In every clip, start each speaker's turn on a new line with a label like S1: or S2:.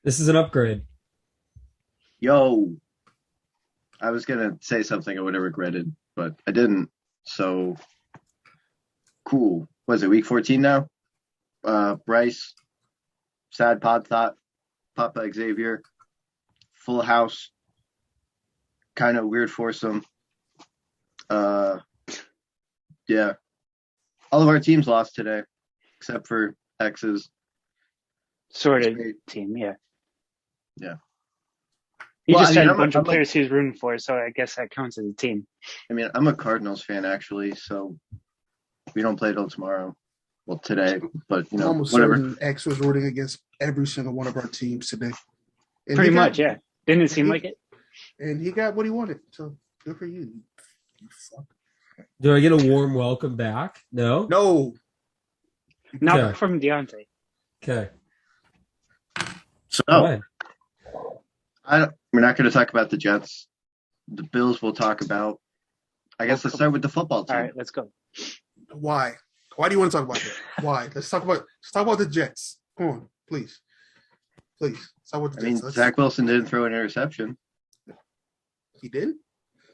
S1: This is an upgrade.
S2: Yo, I was gonna say something I would have regretted, but I didn't. So cool. Was it week 14 now? Bryce, sad pod thought, Papa Xavier, full house, kind of weird foursome. Uh, yeah, all of our teams lost today, except for X's.
S3: Sort
S2: It's
S3: of
S2: great.
S3: team, yeah.
S2: Yeah.
S3: He
S2: Well,
S3: just
S2: I mean,
S3: had a
S2: I'm a,
S3: bunch of
S2: I'm a,
S3: players he was rooting for, so I guess that counts as a team.
S2: I mean, I'm a Cardinals fan actually, so we don't play till tomorrow. Well, today, but
S4: I'm almost
S2: whatever.
S4: certain X was rooting against every single one of our teams today. And
S3: Pretty
S4: he got
S3: much, yeah. Didn't it
S4: and
S3: seem
S4: he,
S3: like it?
S4: and he got what he wanted. So good for you. You fuck.
S1: Do I get a warm welcome back? No?
S4: No.
S3: Not
S1: Okay.
S3: from Deontay.
S1: Okay.
S2: So
S1: Fine.
S2: we're not going to talk about the Jets. The Bills we'll talk about. I guess let's start with the football team.
S3: All right, let's go.
S4: Why? Why do you want to talk about that? Why? Let's talk about the Jets. Come on, please. Please. Let's talk about the
S2: I mean,
S4: Jets.
S2: Zach Wilson didn't throw an interception.
S4: He did?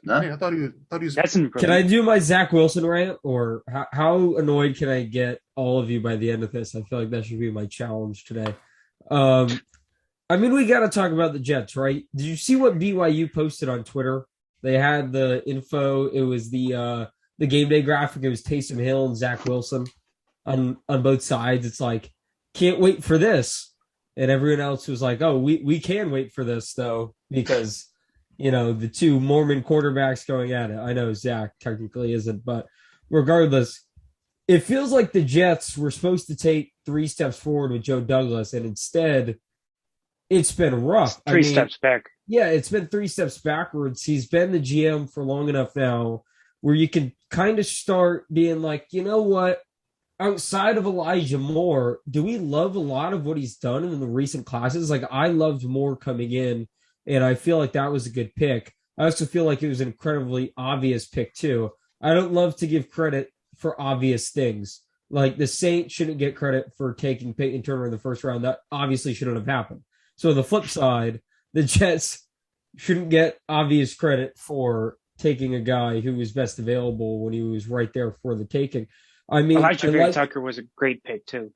S2: No.
S4: Man, I thought he was
S3: That's an
S1: Can I do my Zach Wilson rant, or how annoyed can I get all of you by the end of this? I feel like that should be my challenge today. I mean, we got to talk about the Jets, right? Did you see what BYU posted on Twitter? They had the info. It was the game day graphic. It was Taysom Hill and Zach Wilson on both sides. It's like, can't wait for this, and everyone else was like, oh, we can wait for this though, because the two Mormon quarterbacks going at it. I know Zach technically isn't, but regardless, it feels like the Jets were supposed to take 3 steps forward with Joe Douglas, and instead it's been rough.
S3: Three steps back?
S1: Yeah, it's been 3 steps backwards. He's been the GM for long enough now where you can kind of start being like, you know what? Outside of Elijah Moore, do we love a lot of what he's done in the recent classes? Like, I loved Moore coming in, and I feel like that was a good pick. I also feel like it was an incredibly obvious pick, too. I don't love to give credit for obvious things. Like, the Saints shouldn't get credit for taking Peyton Turner in the first round. That obviously shouldn't have happened. So, the flip side, the Jets shouldn't get obvious credit for taking a guy who was best available when he was right there for the taking. I mean,
S3: Elijah Vera Tucker was a great pick too.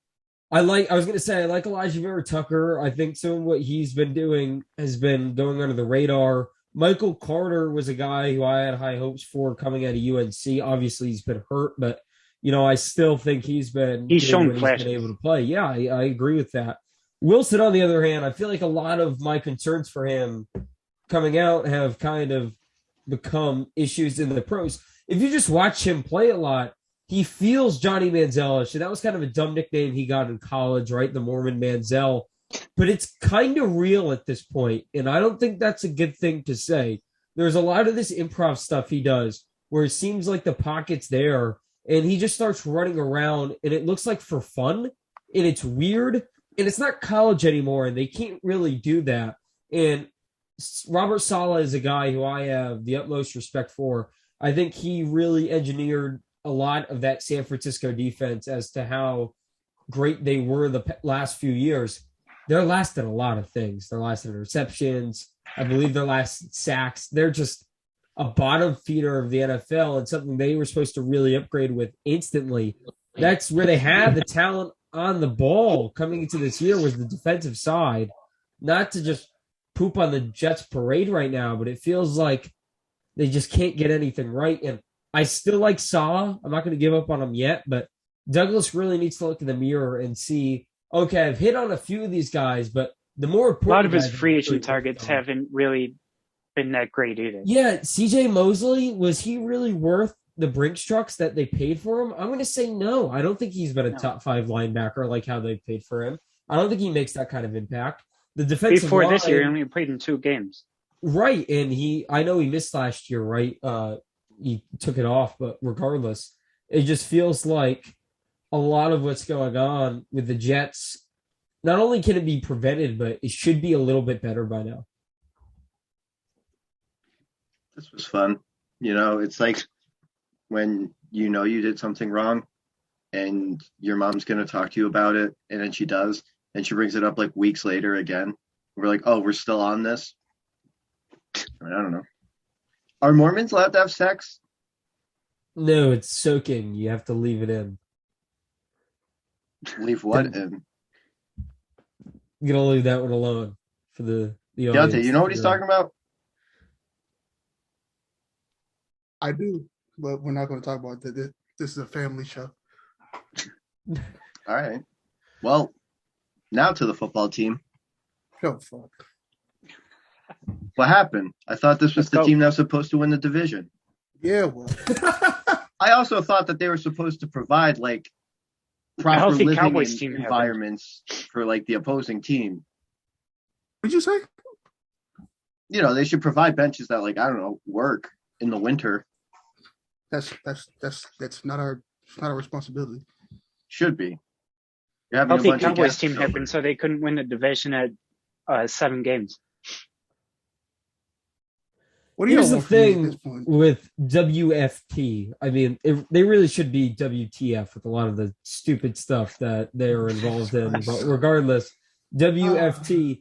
S1: I was going to say, I like Elijah Vera Tucker. I think some of what he's been doing has been going under the radar. Michael Carter was a guy who I had high hopes for coming out of UNC. Obviously, he's been hurt, but I still think he's
S3: shown flashes.
S1: He's been able to play. Yeah, I agree with that. Wilson, on the other hand, I feel like a lot of my concerns for him coming out have kind of become issues in the pros. If you just watch him play a lot, he feels Johnny Manziel-ish, and that was kind of a dumb nickname he got in college, right? The Mormon Manziel. But it's kind of real at this point, and I don't think that's a good thing to say. There's a lot of this improv stuff he does where it seems like the pocket's there, and he just starts running around, and it looks like for fun, and it's weird, and it's not college anymore, and they can't really do that. And Robert Saleh is a guy who I have the utmost respect for. I think he really engineered a lot of that San Francisco defense as to how great they were the last few years. They're last in a lot of things. They're last in interceptions. I believe they're last sacks. They're just a bottom feeder of the NFL and something they were supposed to really upgrade with instantly. That's where they had the talent on the ball coming into this year was the defensive side. Not to just poop on the Jets parade right now, but it feels like they just can't get anything right. And I still like Salah. I'm not going to give up on him yet, but Douglas really needs to look in the mirror and see, okay, I've hit on a few of these guys, but the more important
S3: a lot of his free agent targets haven't really been that great either.
S1: Yeah, CJ Mosley, was he really worth the Brinks trucks that they paid for him? I'm going to say no. I don't think he's been a top 5 linebacker like how they paid for him. I don't think he makes that kind of impact. The defensive
S3: before
S1: line,
S3: this year, he only played in 2 games.
S1: Right, and I know he missed last year, right? He took it off, but regardless, it just feels like a lot of what's going on with the Jets, not only can it be prevented, but it should be a little bit better by now.
S2: This was fun. It's like when you did something wrong and your mom's going to talk to you about it, and then she does, and she brings it up like weeks later again. We're like, oh, we're still on this. I don't know. Are Mormons allowed to have sex?
S1: No, it's soaking. You have to leave it in.
S2: Leave what in?
S1: You're gonna leave that one alone for the
S2: Deontay,
S1: audience.
S2: you know what he's talking about?
S4: I do, but we're not going to talk about that. This is a family show.
S2: All right. Well, now to the football team.
S4: Oh, fuck.
S2: What happened? I thought this was
S3: Let's
S2: the
S3: go.
S2: team that was supposed to win the division.
S4: Yeah, well,
S2: I also thought that they were supposed to provide like proper
S3: healthy
S2: living
S3: Cowboys team happened.
S2: environments for like the opposing team.
S4: what did you say?
S2: You know, they should provide benches that like, I don't know, work in the winter.
S4: That's not our responsibility.
S2: Should be. You're having a
S3: Healthy
S2: bunch of
S3: Cowboys
S2: guests
S3: team
S2: over.
S3: happened, so they couldn't win the division at 7 games.
S4: What do you
S1: Here's the
S4: want from me at
S1: thing
S4: this point?
S1: with WFT. I mean, they really should be WTF with a lot of the stupid stuff that they are involved in. But regardless, WFT.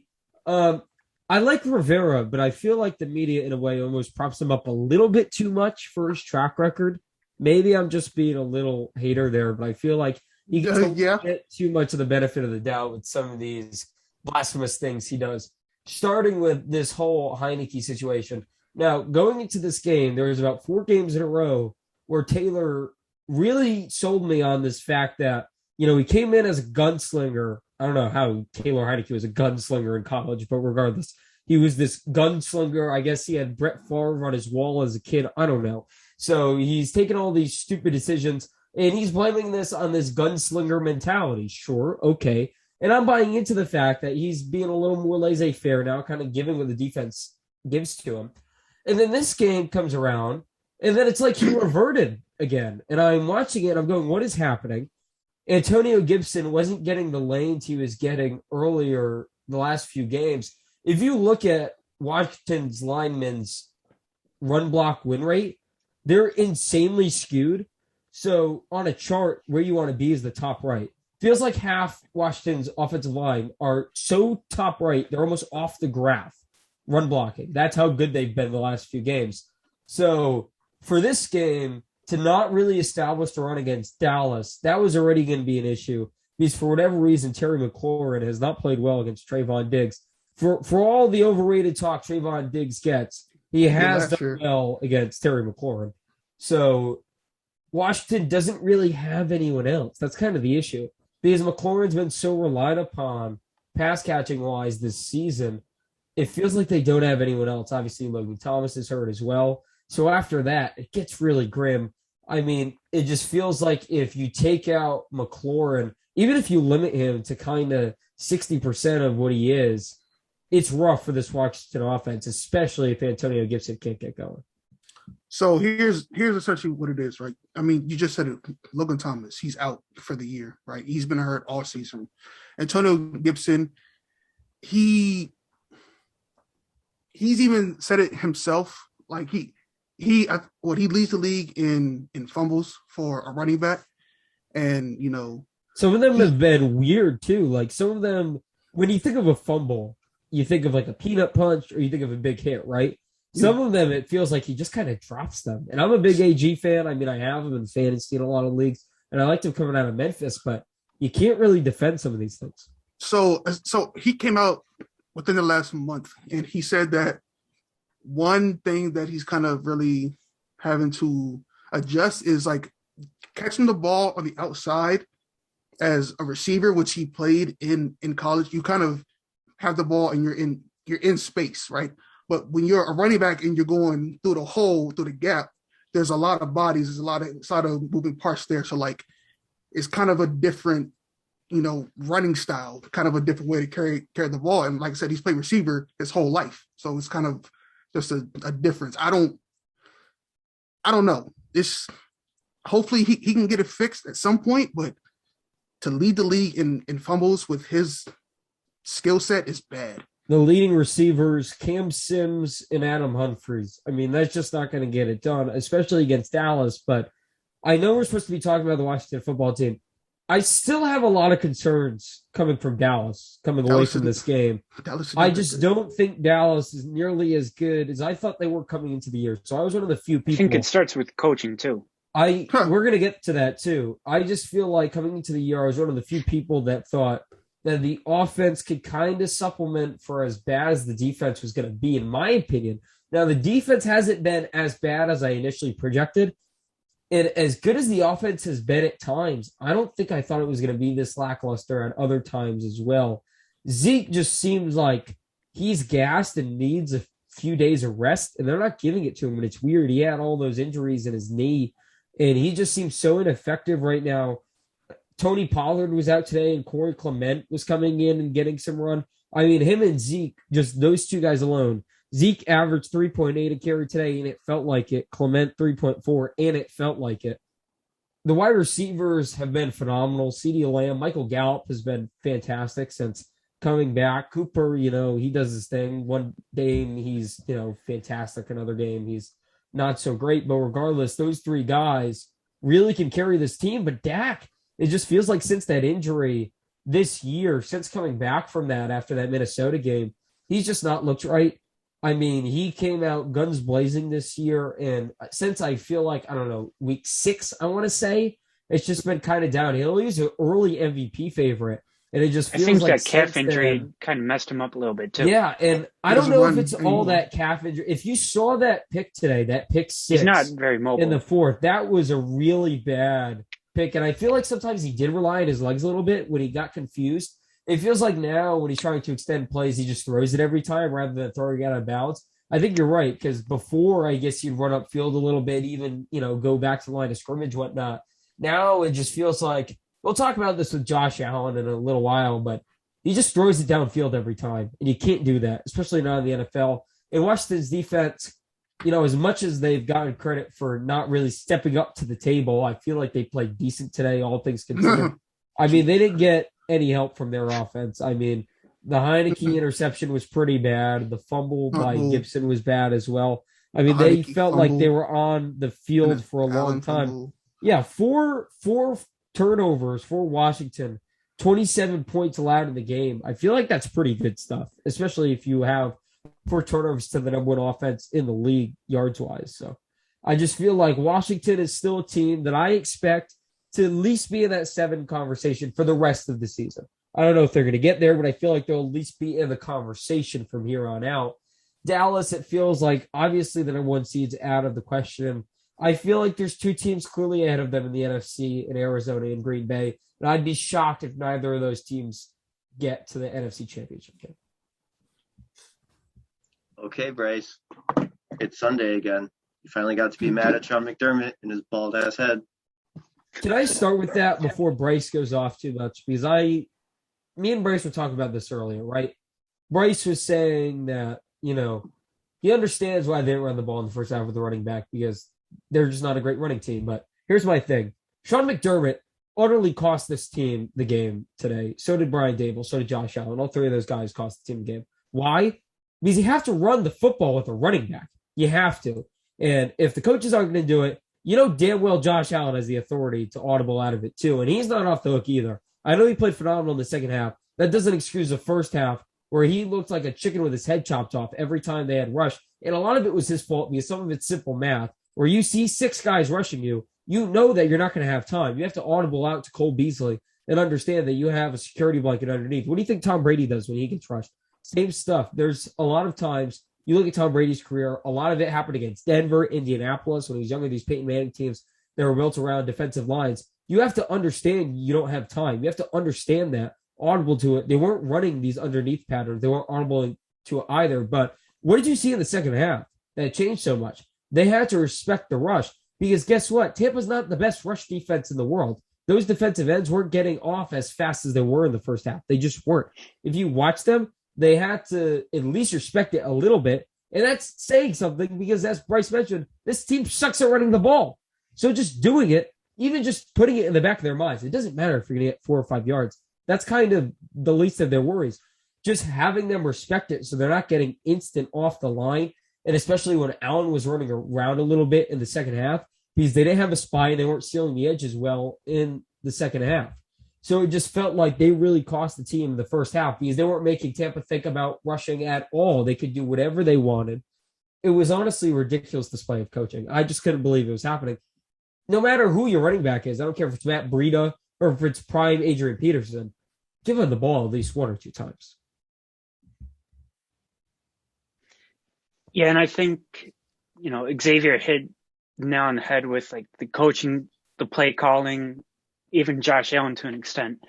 S1: I like Rivera, but I feel like the media, in a way, almost props him up a little bit too much for his track record. Maybe I'm just being a little hater there, but I feel like he gets get too much of the benefit of the doubt with some of these blasphemous things he does. Starting with this whole Heineke situation. Now, going into this game, there was about 4 games in a row where Taylor really sold me on this fact that, you know, he came in as a gunslinger. I don't know how Taylor Heineke was a gunslinger in college, but regardless, he was this gunslinger. I guess he had Brett Favre on his wall as a kid. I don't know. So he's taking all these stupid decisions, and he's blaming this on this gunslinger mentality. Sure, okay. And I'm buying into the fact that he's being a little more laissez-faire now, kind of giving what the defense gives to him. And then this game comes around, and then it's like he reverted again. And I'm watching it, I'm going, what is happening? Antonio Gibson wasn't getting the lanes he was getting earlier the last few games. If you look at Washington's linemen's run block win rate, they're insanely skewed. So on a chart, where you want to be is the top right. Feels like half Washington's offensive line are so top right, they're almost off the graph run blocking. That's how good they've been the last few games. So for this game, to not really establish the run against Dallas, that was already going to be an issue because for whatever reason, Terry McLaurin has not played well against Trayvon Diggs. For all the overrated talk Trayvon Diggs gets, he has done well against Terry McLaurin. So Washington doesn't really have anyone else. That's kind of the issue because McLaurin's been so relied upon pass catching wise this season. It feels like they don't have anyone else. Obviously, Logan Thomas is hurt as well. So after that, it gets really grim. I mean, it just feels like if you take out McLaurin, even if you limit him to kind of 60% of what he is, it's rough for this Washington offense, especially if Antonio Gibson can't get going.
S4: So here's essentially what it is, right? I mean, you just said it. Logan Thomas, he's out for the year, right? He's been hurt all season. Antonio Gibson, he's even said it himself. Like he leads the league in fumbles for a running back, and you know
S1: some of them have been weird too. Like some of them, when you think of a fumble, you think of like a peanut punch or you think of a big hit, right? Some of them, it feels like he just kind of drops them. And I'm a big AG fan. I mean, I have him in fantasy in a lot of leagues, and I liked him coming out of Memphis, but you can't really defend some of these things.
S4: So he came out within the last month, and he said that one thing that he's kind of really having to adjust is like catching the ball on the outside as a receiver, which he played in college. You kind of have the ball and you're in space, right? But when you're a running back and you're going through the hole, through the gap, there's a lot of bodies, there's a lot of moving parts there. So like it's kind of a different, running style, kind of a different way to carry the ball. And like I said, he's played receiver his whole life. So it's kind of just a difference. I don't know. It's hopefully he can get it fixed at some point, but to lead the league in fumbles with his skill set is bad.
S1: The leading receivers, Cam Sims and Adam Humphries. I mean, that's just not going to get it done, especially against Dallas. But I know we're supposed to be talking about the Washington football team. I still have a lot of concerns coming from Dallas, coming away from this game. I just don't think Dallas is nearly as good as I thought they were coming into the year. So I was one of the few people.
S3: I think it starts with coaching too.
S1: We're going to get to that too. I just feel like coming into the year, I was one of the few people that thought that the offense could kind of supplement for as bad as the defense was going to be, in my opinion. Now, the defense hasn't been as bad as I initially projected. And as good as the offense has been at times, I don't think I thought it was going to be this lackluster at other times as well. Zeke just seems like he's gassed and needs a few days of rest, and they're not giving it to him. And it's weird. He had all those injuries in his knee, and he just seems so ineffective right now. Tony Pollard was out today, and Corey Clement was coming in and getting some run. I mean, him and Zeke, just those two guys alone. Zeke averaged 3.8 a carry today, and it felt like it. Clement 3.4, and it felt like it. The wide receivers have been phenomenal. CeeDee Lamb, Michael Gallup has been fantastic since coming back. Cooper, he does his thing. One game he's, fantastic. Another game he's not so great. But regardless, those three guys really can carry this team. But Dak, it just feels like since that injury this year, since coming back from that after that Minnesota game, he's just not looked right. I mean, he came out guns blazing this year, and since I feel like, I don't know, week 6, I want to say, it's just been kind of downhill. He was an early MVP favorite, and it just feels like
S3: that calf injury kind of messed him up a little bit, too.
S1: Yeah, and I don't know if it's all that calf injury. If you saw that pick today, that pick 6
S3: he's not very mobile
S1: in the 4th, that was a really bad pick, and I feel like sometimes he did rely on his legs a little bit when he got confused. It feels like now when he's trying to extend plays, he just throws it every time rather than throwing it out of bounds. I think you're right, because before, I guess he'd run upfield a little bit, even, go back to the line of scrimmage, whatnot. Now it just feels like, we'll talk about this with Josh Allen in a little while, but he just throws it downfield every time, and you can't do that, especially not in the NFL. And Washington's defense, as much as they've gotten credit for not really stepping up to the table, I feel like they played decent today, all things considered. I mean, they didn't get any help from their offense. I mean, the Heineke interception was pretty bad. The fumble by Gibson was bad as well. I mean, they felt like they were on the field for a long time. Yeah, four turnovers for Washington, 27 points allowed in the game. I feel like that's pretty good stuff, especially if you have 4 turnovers to the number 1 offense in the league yards-wise. So I just feel like Washington is still a team that I expect to at least be in that 7 conversation for the rest of the season. I don't know if they're going to get there, but I feel like they'll at least be in the conversation from here on out. Dallas, it feels like obviously the number 1 seed's out of the question. I feel like there's 2 teams clearly ahead of them in the NFC, in Arizona and Green Bay. And I'd be shocked if neither of those teams get to the NFC Championship game.
S2: Okay, Bryce. It's Sunday again. You finally got to be mad at Sean McDermott and his bald-ass head.
S1: Can I start with that before Bryce goes off too much? Because me and Bryce were talking about this earlier, right? Bryce was saying that, he understands why they didn't run the ball in the first half with the running back because they're just not a great running team. But here's my thing. Sean McDermott utterly cost this team the game today. So did Brian Dable. So did Josh Allen. All 3 of those guys cost the team the game. Why? Because you have to run the football with a running back. You have to. And if the coaches aren't going to do it, damn well Josh Allen has the authority to audible out of it too. And he's not off the hook either. I know he played phenomenal in the second half. That doesn't excuse the first half where he looked like a chicken with his head chopped off every time they had rush. And a lot of it was his fault because some of it's simple math. Where you see 6 guys rushing you, you know that you're not going to have time. You have to audible out to Cole Beasley and understand that you have a security blanket underneath. What do you think Tom Brady does when he gets rushed? Same stuff. There's a lot of times, you look at Tom Brady's career, a lot of it happened against Denver, Indianapolis, when he was younger, these Peyton Manning teams that were built around defensive lines. You have to understand you don't have time. You have to understand that, audible to it. They weren't running these underneath patterns. They weren't audible to it either. But what did you see in the second half that changed so much? They had to respect the rush because guess what? Tampa's not the best rush defense in the world. Those defensive ends weren't getting off as fast as they were in the first half. They just weren't. If you watch them, they had to at least respect it a little bit. And that's saying something because, as Bryce mentioned, this team sucks at running the ball. So just doing it, even just putting it in the back of their minds, it doesn't matter if you're going to get 4 or 5 yards. That's kind of the least of their worries. Just having them respect it so they're not getting instant off the line. And especially when Allen was running around a little bit in the second half, because they didn't have a spy and they weren't sealing the edges well in the second half. So it just felt like they really cost the team the first half because they weren't making Tampa think about rushing at all. They could do whatever they wanted. It was honestly a ridiculous display of coaching. I just couldn't believe it was happening. No matter who your running back is, I don't care if it's Matt Breida or if it's prime Adrian Peterson, give him the ball at least one or two times.
S3: Yeah, and I think, Xavier hit nail on the head with like the coaching, the play calling, even Josh Allen to an extent.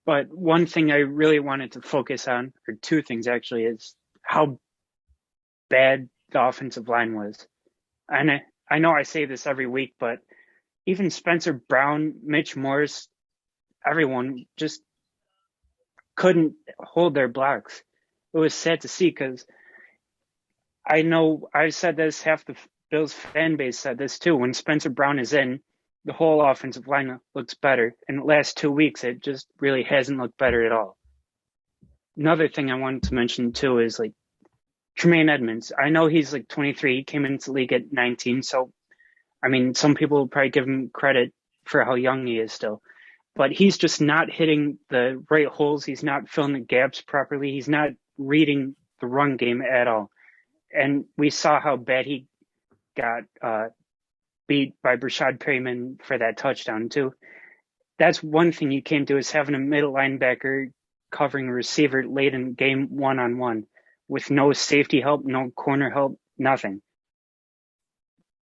S3: But one thing I really wanted to focus on, or two things actually, is how bad the offensive line was. And I know I say this every week, but even Spencer Brown, Mitch Morse, everyone just couldn't hold their blocks. It was sad to see because I know I've said this, half the Bills fan base said this too. When Spencer Brown is in, the whole offensive line looks better. In the last 2 weeks, it just really hasn't looked better at all. Another thing I wanted to mention too is like Tremaine Edmonds. I know he's like 23. He came into the league at 19. So, I mean, some people will probably give him credit for how young he is still. But he's just not hitting the right holes. He's not filling the gaps properly. He's not reading the run game at all. And we saw how bad he got beat by Rashaad Penny for that touchdown too. That's one thing you can't do is having a middle linebacker covering a receiver late in the game one-on-one with no safety help, no corner help, nothing.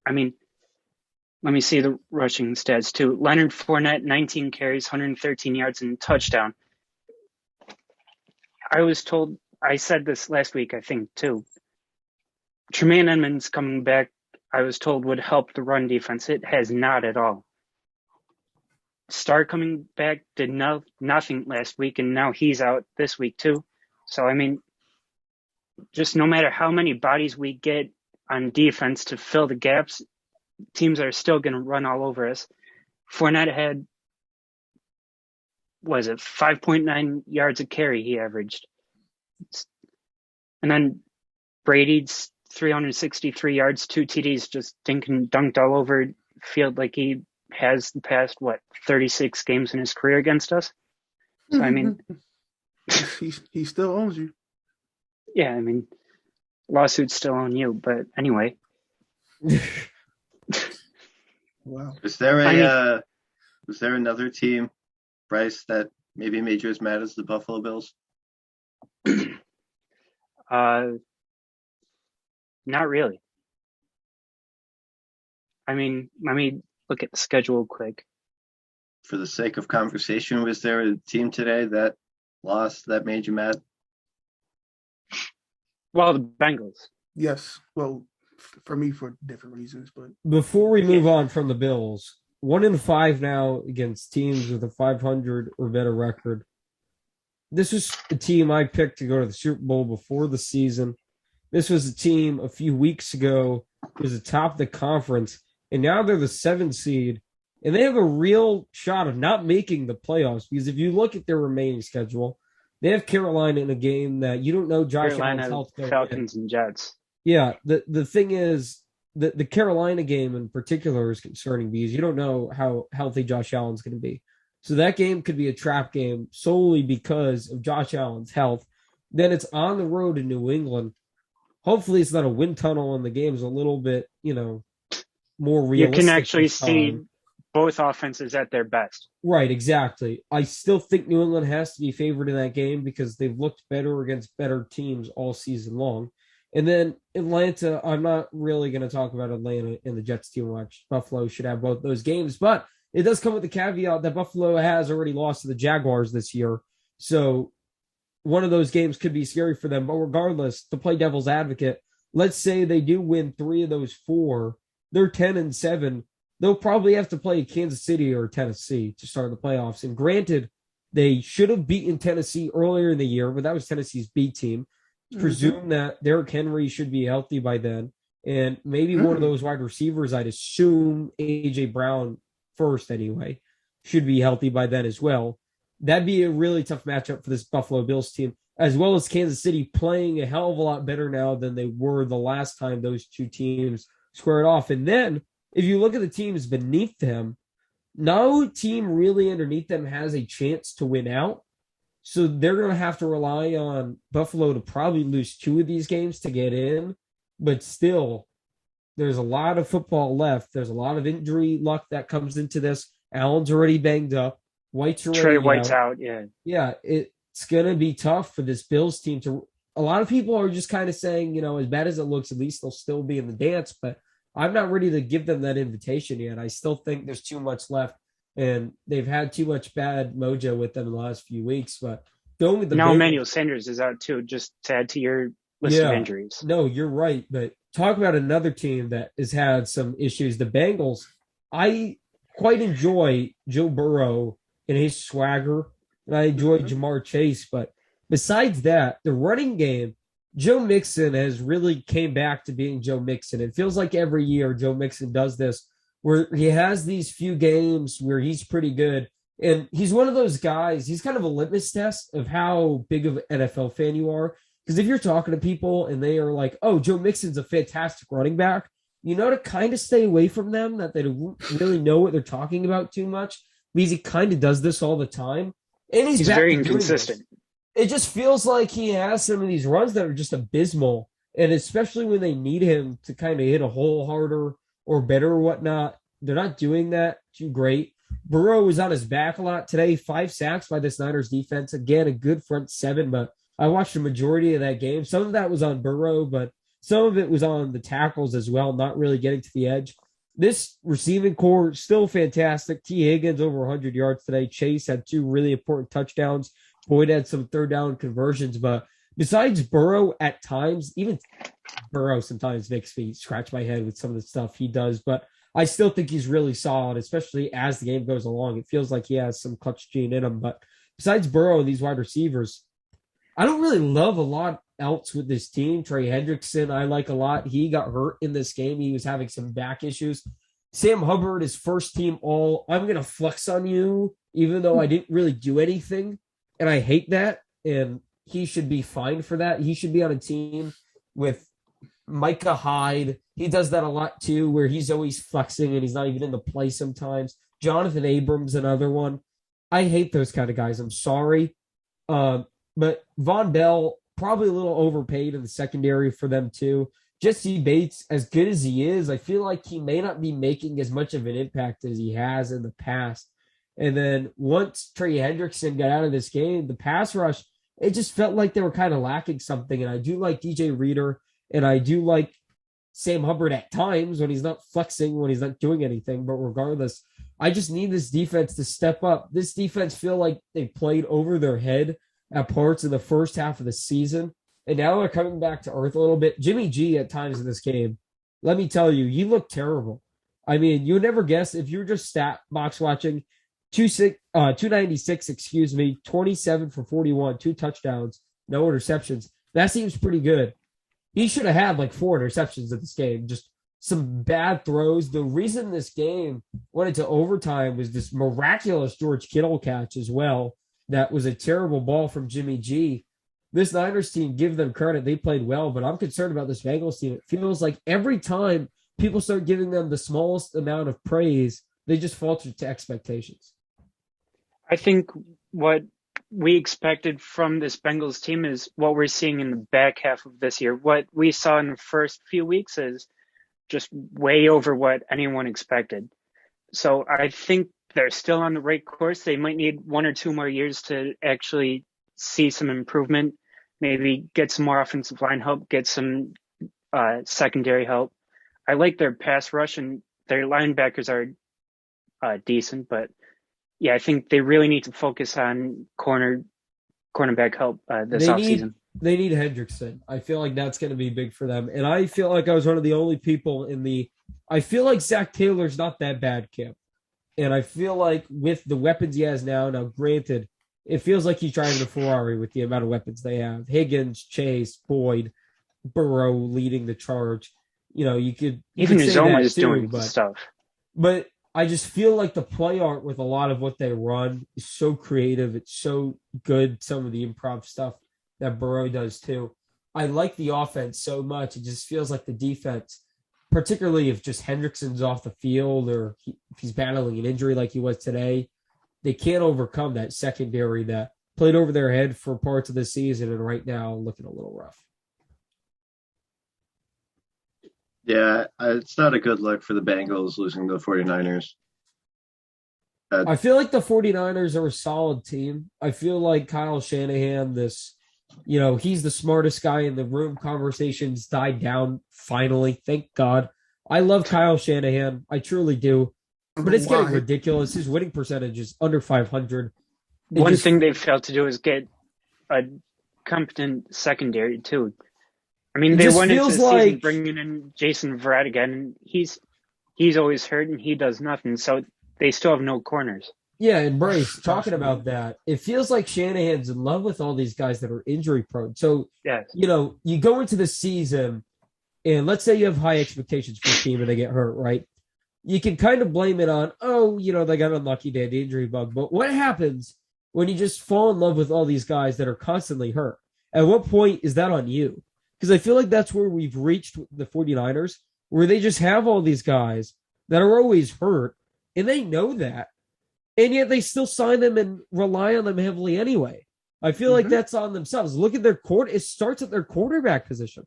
S3: I mean, let me see the rushing stats too. Leonard Fournette, 19 carries, 113 yards and a touchdown. I said this last week, I think too. Tremaine Edmonds coming back, I was told would help the run defense. It has not at all. Starr coming back did nothing last week, and now he's out this week too. So, I mean, just no matter how many bodies we get on defense to fill the gaps, teams are still going to run all over us. Fournette had, 5.9 yards a carry he averaged. And then Brady's 363 yards, 2 TDs, just dunked all over field like he has the past, 36 games in his career against us. So, I mean...
S4: he still owns you.
S3: Yeah, I mean, lawsuits still own you, but anyway.
S4: Wow.
S2: Was there another team, Bryce, that maybe made you as mad as the Buffalo Bills?
S3: Not really. I mean, let me look at the schedule quick.
S2: For the sake of conversation, was there a team today that lost that made you mad?
S3: Well, the Bengals.
S4: Yes. Well, for me, for different reasons, but
S1: Before we move on from the Bills, 1-5 now against teams with a 500 or better record. This was a team I picked to go to the Super Bowl before the season. This was a team a few weeks ago who was atop the conference, and now they're the 7th seed, and they have a real shot of not making the playoffs because if you look at their remaining schedule, they have Carolina in a game that you don't know Josh Allen's health.
S3: Falcons and Jets.
S1: Yeah, the thing is, the Carolina game in particular is concerning because you don't know how healthy Josh Allen's going to be. So that game could be a trap game solely because of Josh Allen's health. Then it's on the road in New England. Hopefully it's not a wind tunnel and the game's a little bit, more realistic.
S3: You can actually see both offenses at their best.
S1: Right, exactly. I still think New England has to be favored in that game because they've looked better against better teams all season long. And then Atlanta, I'm not really going to talk about Atlanta and the Jets too much. Buffalo should have both those games, but it does come with the caveat that Buffalo has already lost to the Jaguars this year. So one of those games could be scary for them. But regardless, to play devil's advocate, let's say they do win 3 of those 4. They're 10-7. They'll probably have to play Kansas City or Tennessee to start the playoffs. And granted, they should have beaten Tennessee earlier in the year, but that was Tennessee's B team. Presume that Derrick Henry should be healthy by then. And maybe one of those wide receivers, I'd assume A.J. Brown first anyway, should be healthy by then as well. That'd be a really tough matchup for this Buffalo Bills team, as well as Kansas City playing a hell of a lot better now than they were the last time those two teams squared off. And then if you look at the teams beneath them, no team really underneath them has a chance to win out. So they're going to have to rely on Buffalo to probably lose 2 of these games to get in. But still, there's a lot of football left. There's a lot of injury luck that comes into this. Allen's already banged up. White's already
S3: Trey White's out. Yeah.
S1: Yeah, it's going to be tough for this Bills team to – a lot of people are just kind of saying, as bad as it looks, at least they'll still be in the dance. But I'm not ready to give them that invitation yet. I still think there's too much left. And they've had too much bad mojo with them in the last few weeks. But going with the
S3: now Emmanuel Sanders is out too, just to add to your list of injuries.
S1: No, you're right. But talk about another team that has had some issues. The Bengals, I quite enjoy Joe Burrow and his swagger, and I enjoy Jamar Chase. But besides that, the running game, Joe Mixon has really came back to being Joe Mixon. It feels like every year Joe Mixon does this, where he has these few games where he's pretty good. And he's one of those guys, he's kind of a litmus test of how big of an NFL fan you are. Because if you're talking to people and they are like, oh, Joe Mixon's a fantastic running back, to kind of stay away from them, that they don't really know what they're talking about too much, because he kind of does this all the time. And he's
S3: very inconsistent.
S1: It just feels like he has some of these runs that are just abysmal. And especially when they need him to kind of hit a hole harder or better or whatnot, they're not doing that too great. Burrow was on his back a lot today, 5 sacks by this Niners defense. Again, a good front 7, but I watched the majority of that game. Some of that was on Burrow, but some of it was on the tackles as well, not really getting to the edge. This receiving core still fantastic. T. Higgins over 100 yards today. Chase had 2 really important touchdowns. Boyd had some third down conversions, but besides Burrow at times, even Burrow sometimes makes me scratch my head with some of the stuff he does, but I still think he's really solid, especially as the game goes along. It feels like he has some clutch gene in him, but besides Burrow and these wide receivers, I don't really love a lot else with this team. Trey Hendrickson, I like a lot. He got hurt in this game. He was having some back issues. Sam Hubbard is first team all. I'm going to flex on you, even though I didn't really do anything. And I hate that. And he should be fined for that. He should be on a team with Micah Hyde. He does that a lot too, where he's always flexing and he's not even in the play sometimes. Jonathan Abrams, another one. I hate those kind of guys. I'm sorry. But Von Bell, probably a little overpaid in the secondary for them too. Jesse Bates, as good as he is, I feel like he may not be making as much of an impact as he has in the past. And then once Trey Hendrickson got out of this game, the pass rush, it just felt like they were kind of lacking something. And I do like DJ Reader, and I do like Sam Hubbard at times when he's not flexing, when he's not doing anything. But regardless, I just need this defense to step up. This defense feel like they played over their head at parts in the first half of the season. And now they're coming back to earth a little bit. Jimmy G at times in this game, let me tell you, he looked terrible. I mean, you would never guess if you were just stat box watching, 296, 27 for 41, 2 touchdowns, no interceptions. That seems pretty good. He should have had like 4 interceptions in this game, just some bad throws. The reason this game went into overtime was this miraculous George Kittle catch as well. That was a terrible ball from Jimmy G. This Niners team, give them credit, they played well, but I'm concerned about this Bengals team. It feels like every time people start giving them the smallest amount of praise, they just falter to expectations.
S3: I think what we expected from this Bengals team is what we're seeing in the back half of this year. What we saw in the first few weeks is just way over what anyone expected. So I think they're still on the right course. They might need 1 or 2 more years to actually see some improvement, maybe get some more offensive line help, get some secondary help. I like their pass rush, and their linebackers are decent, but yeah, I think they really need to focus on cornerback help this offseason.
S1: They need Hendrickson. I feel like that's going to be big for them. And I feel like I was one of the only people I feel like Zach Taylor's not that bad, Kim. And I feel like with the weapons he has now granted, it feels like he's driving a Ferrari with the amount of weapons they have. Higgins, Chase, Boyd, Burrow leading the charge. You could
S3: even Uzoma is
S1: doing
S3: but stuff.
S1: But I just feel like the play art with a lot of what they run is so creative. It's so good. Some of the improv stuff that Burrow does too. I like the offense so much. It just feels like the defense particularly if just Hendrickson's off the field or if he's battling an injury like he was today, they can't overcome that secondary that played over their head for parts of the season and right now looking a little rough.
S2: Yeah, it's not a good look for the Bengals losing to the 49ers.
S1: I feel like the 49ers are a solid team. I feel like Kyle Shanahan, he's the smartest guy in the room. Conversations died down finally. Thank God. I love Kyle Shanahan. I truly do. But it's getting ridiculous. His winning percentage is under 500.
S3: One thing they've failed to do is get a competent secondary, too. I mean, they went into the season bringing in Jason Verrett again, and he's always hurt, and he does nothing. So they still have no corners.
S1: Yeah, and Bryce, talking about that, it feels like Shanahan's in love with all these guys that are injury prone. So,
S3: yes.
S1: You go into the season, and let's say you have high expectations for a team and they get hurt, right? You can kind of blame it on, they got unlucky, they had the injury bug. But what happens when you just fall in love with all these guys that are constantly hurt? At what point is that on you? Because I feel like that's where we've reached with the 49ers, where they just have all these guys that are always hurt, and they know that. And yet they still sign them and rely on them heavily anyway. I feel like that's on themselves. Look at their it starts at their quarterback position.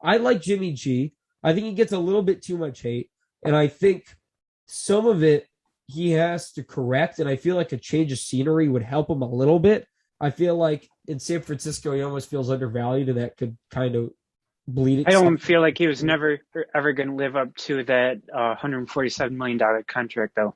S1: I like Jimmy G. I think he gets a little bit too much hate. And I think some of it he has to correct. And I feel like a change of scenery would help him a little bit. I feel like in San Francisco, he almost feels undervalued, and that could kind of bleed.
S3: I don't feel like he was never ever going to live up to that $147 million contract, though.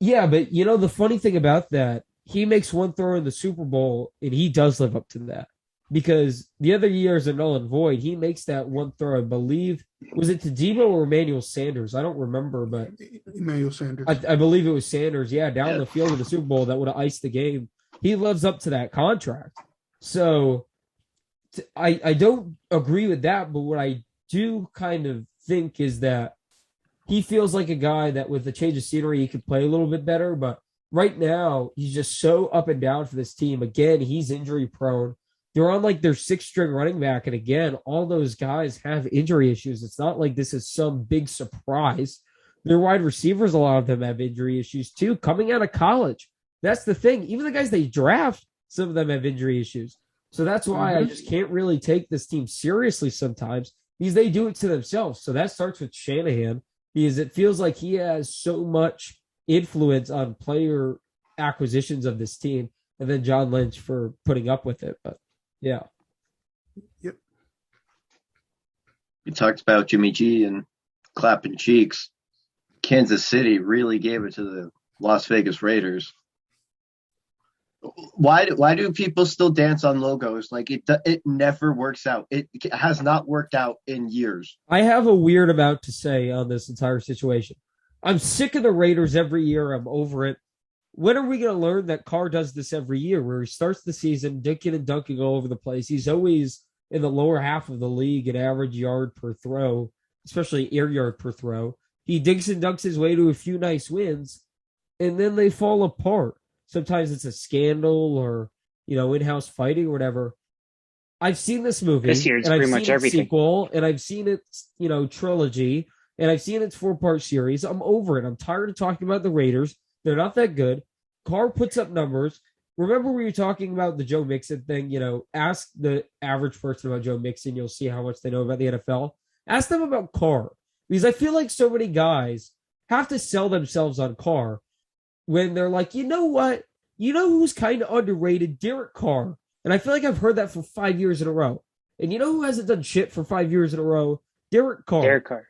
S1: Yeah, but the funny thing about that, he makes one throw in the Super Bowl, and he does live up to that. Because the other years are null and void. He makes that one throw, I believe. Was it to Debo or Emmanuel Sanders? I don't remember, but
S4: Emmanuel Sanders.
S1: I believe it was Sanders. Yeah, down the field in the Super Bowl that would have iced the game. He lives up to that contract. So I don't agree with that, but what I do kind of think is that he feels like a guy that with a change of scenery, he could play a little bit better. But right now, he's just so up and down for this team. Again, he's injury prone. They're on their sixth string running back. And again, all those guys have injury issues. It's not like this is some big surprise. Their wide receivers, a lot of them have injury issues too, coming out of college. That's the thing. Even the guys they draft, some of them have injury issues. So that's why I just can't really take this team seriously sometimes, because they do it to themselves. So that starts with Shanahan, because it feels like he has so much influence on player acquisitions of this team, and then John Lynch for putting up with it. But yeah.
S4: Yep.
S2: We talked about Jimmy G and clapping cheeks. Kansas City really gave it to the Las Vegas Raiders. Why do people still dance on logos? It never works out. It has not worked out in years.
S1: I have a weird amount to say on this entire situation. I'm sick of the Raiders every year. I'm over it. When are we going to learn that Carr does this every year, where he starts the season dinking and dunking all over the place? He's always in the lower half of the league in average yard per throw, especially air yard per throw. He dinks and dunks his way to a few nice wins, and then they fall apart. Sometimes it's a scandal or, in-house fighting or whatever. I've seen this movie.
S3: This year it's pretty much everything.
S1: Sequel, and I've seen its, trilogy, and I've seen its 4-part series. I'm over it. I'm tired of talking about the Raiders. They're not that good. Carr puts up numbers. Remember we were talking about the Joe Mixon thing? Ask the average person about Joe Mixon. You'll see how much they know about the NFL. Ask them about Carr. Because I feel like so many guys have to sell themselves on Carr when they're like, you know what? You know who's kind of underrated? Derek Carr. And I feel like I've heard that for 5 years in a row. And you know who hasn't done shit for 5 years in a row? Derek Carr.
S3: Derek Carr.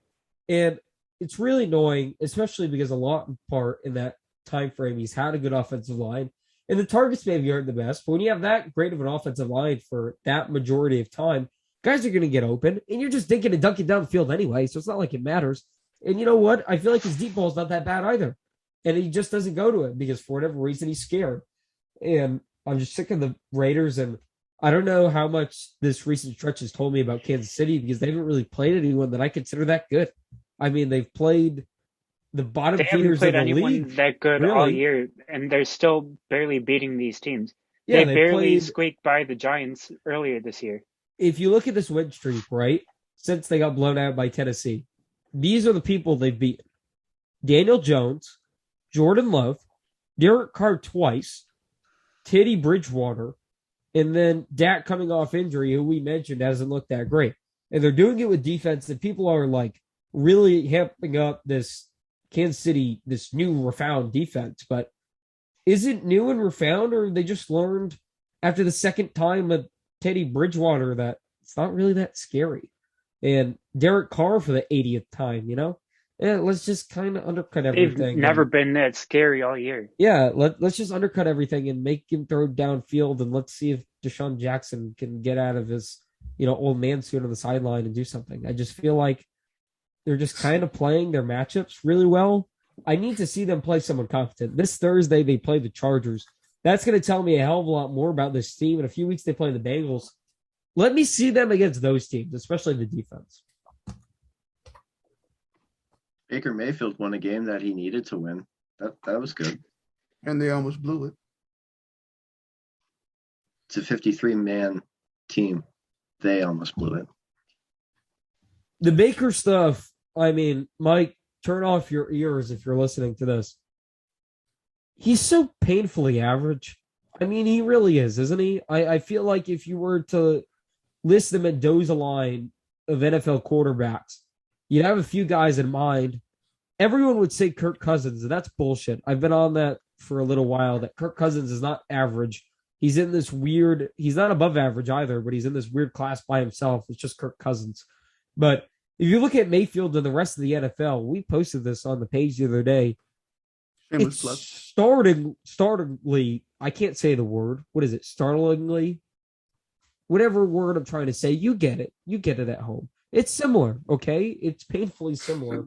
S1: And it's really annoying, especially because a lot in part in that time frame, he's had a good offensive line. And the targets maybe aren't the best. But when you have that great of an offensive line for that majority of time, guys are going to get open. And you're just dinking and dunking down the field anyway. So it's not like it matters. And you know what? I feel like his deep ball is not that bad either. And he just doesn't go to it because for whatever reason, he's scared. And I'm just sick of the Raiders. And I don't know how much this recent stretch has told me about Kansas City, because they haven't really played anyone that I consider that good. I mean, they've played the bottom feeders of the league. They haven't played anyone
S3: that good all year, and they're still barely beating these teams. Yeah, they barely squeaked by the Giants earlier this year.
S1: If you look at this win streak, right, since they got blown out by Tennessee, these are the people they've beaten. Daniel Jones, Jordan Love, Derek Carr twice, Teddy Bridgewater, and then Dak coming off injury, who we mentioned hasn't looked that great. And they're doing it with defense that people are like really hamping up this Kansas City, this new refound defense. But is it new and refound, or they just learned after the second time with Teddy Bridgewater that it's not really that scary? And Derek Carr for the 80th time, Yeah, let's just kind of undercut everything.
S3: They've never been that scary all year.
S1: Yeah, let's just undercut everything and make him throw downfield, and let's see if Deshaun Jackson can get out of his, old man suit on the sideline and do something. I just feel like they're just kind of playing their matchups really well. I need to see them play someone competent. This Thursday, they play the Chargers. That's going to tell me a hell of a lot more about this team. In a few weeks, they play the Bengals. Let me see them against those teams, especially the defense.
S2: Baker Mayfield won a game that he needed to win. That was good.
S4: And they almost blew it.
S2: It's a 53-man team. They almost blew it.
S1: The Baker stuff, Mike, turn off your ears if you're listening to this. He's so painfully average. He really is, isn't he? I feel like if you were to list the Mendoza line of NFL quarterbacks, you'd have a few guys in mind. Everyone would say Kirk Cousins, and that's bullshit. I've been on that for a little while, that Kirk Cousins is not average. He's in this weird, he's not above average either, but he's in this weird class by himself. It's just Kirk Cousins. But if you look at Mayfield and the rest of the NFL, we posted this on the page the other day. It's startlingly, I can't say the word. What is it? Startlingly? Whatever word I'm trying to say, you get it. You get it at home. It's similar, okay? It's painfully similar.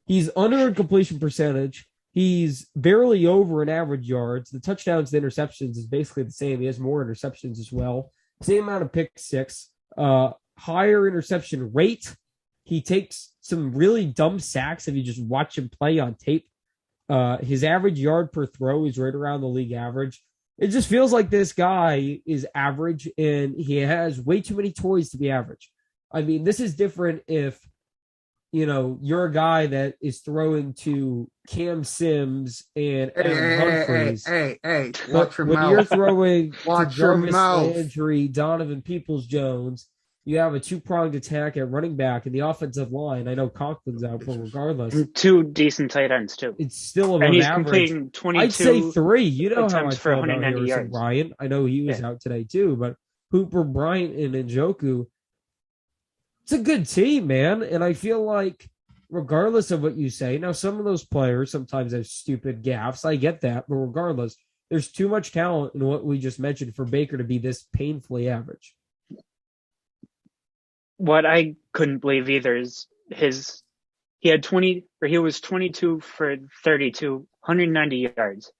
S1: He's under in completion percentage. He's barely over in average yards. The touchdowns to interceptions is basically the same. He has more interceptions as well. Same amount of pick six. Higher interception rate. He takes some really dumb sacks if you just watch him play on tape. His average yard per throw is right around the league average. It just feels like this guy is average, and he has way too many toys to be average. This is different if, you're a guy that is throwing to Cam Sims and Humphreys.
S4: Hey,
S1: watch your mouth. When you're throwing to Jarvis Landry, Donovan Peoples-Jones, you have a two-pronged attack at running back and the offensive line. I know Conklin's out, but regardless.
S3: And two decent tight ends, too.
S1: It's still above
S3: and he's
S1: average.
S3: Completing 22
S1: I'd say three. You know how I
S3: for
S1: feel about Harrison Bryant. I know he was out today, too, but Hooper, Bryant, and Njoku, it's a good team, man. And I feel like regardless of what you say, now some of those players sometimes have stupid gaffes. I get that. But regardless, there's too much talent in what we just mentioned for Baker to be this painfully average.
S3: What I couldn't believe either is he was 22 for 32, 190 yards.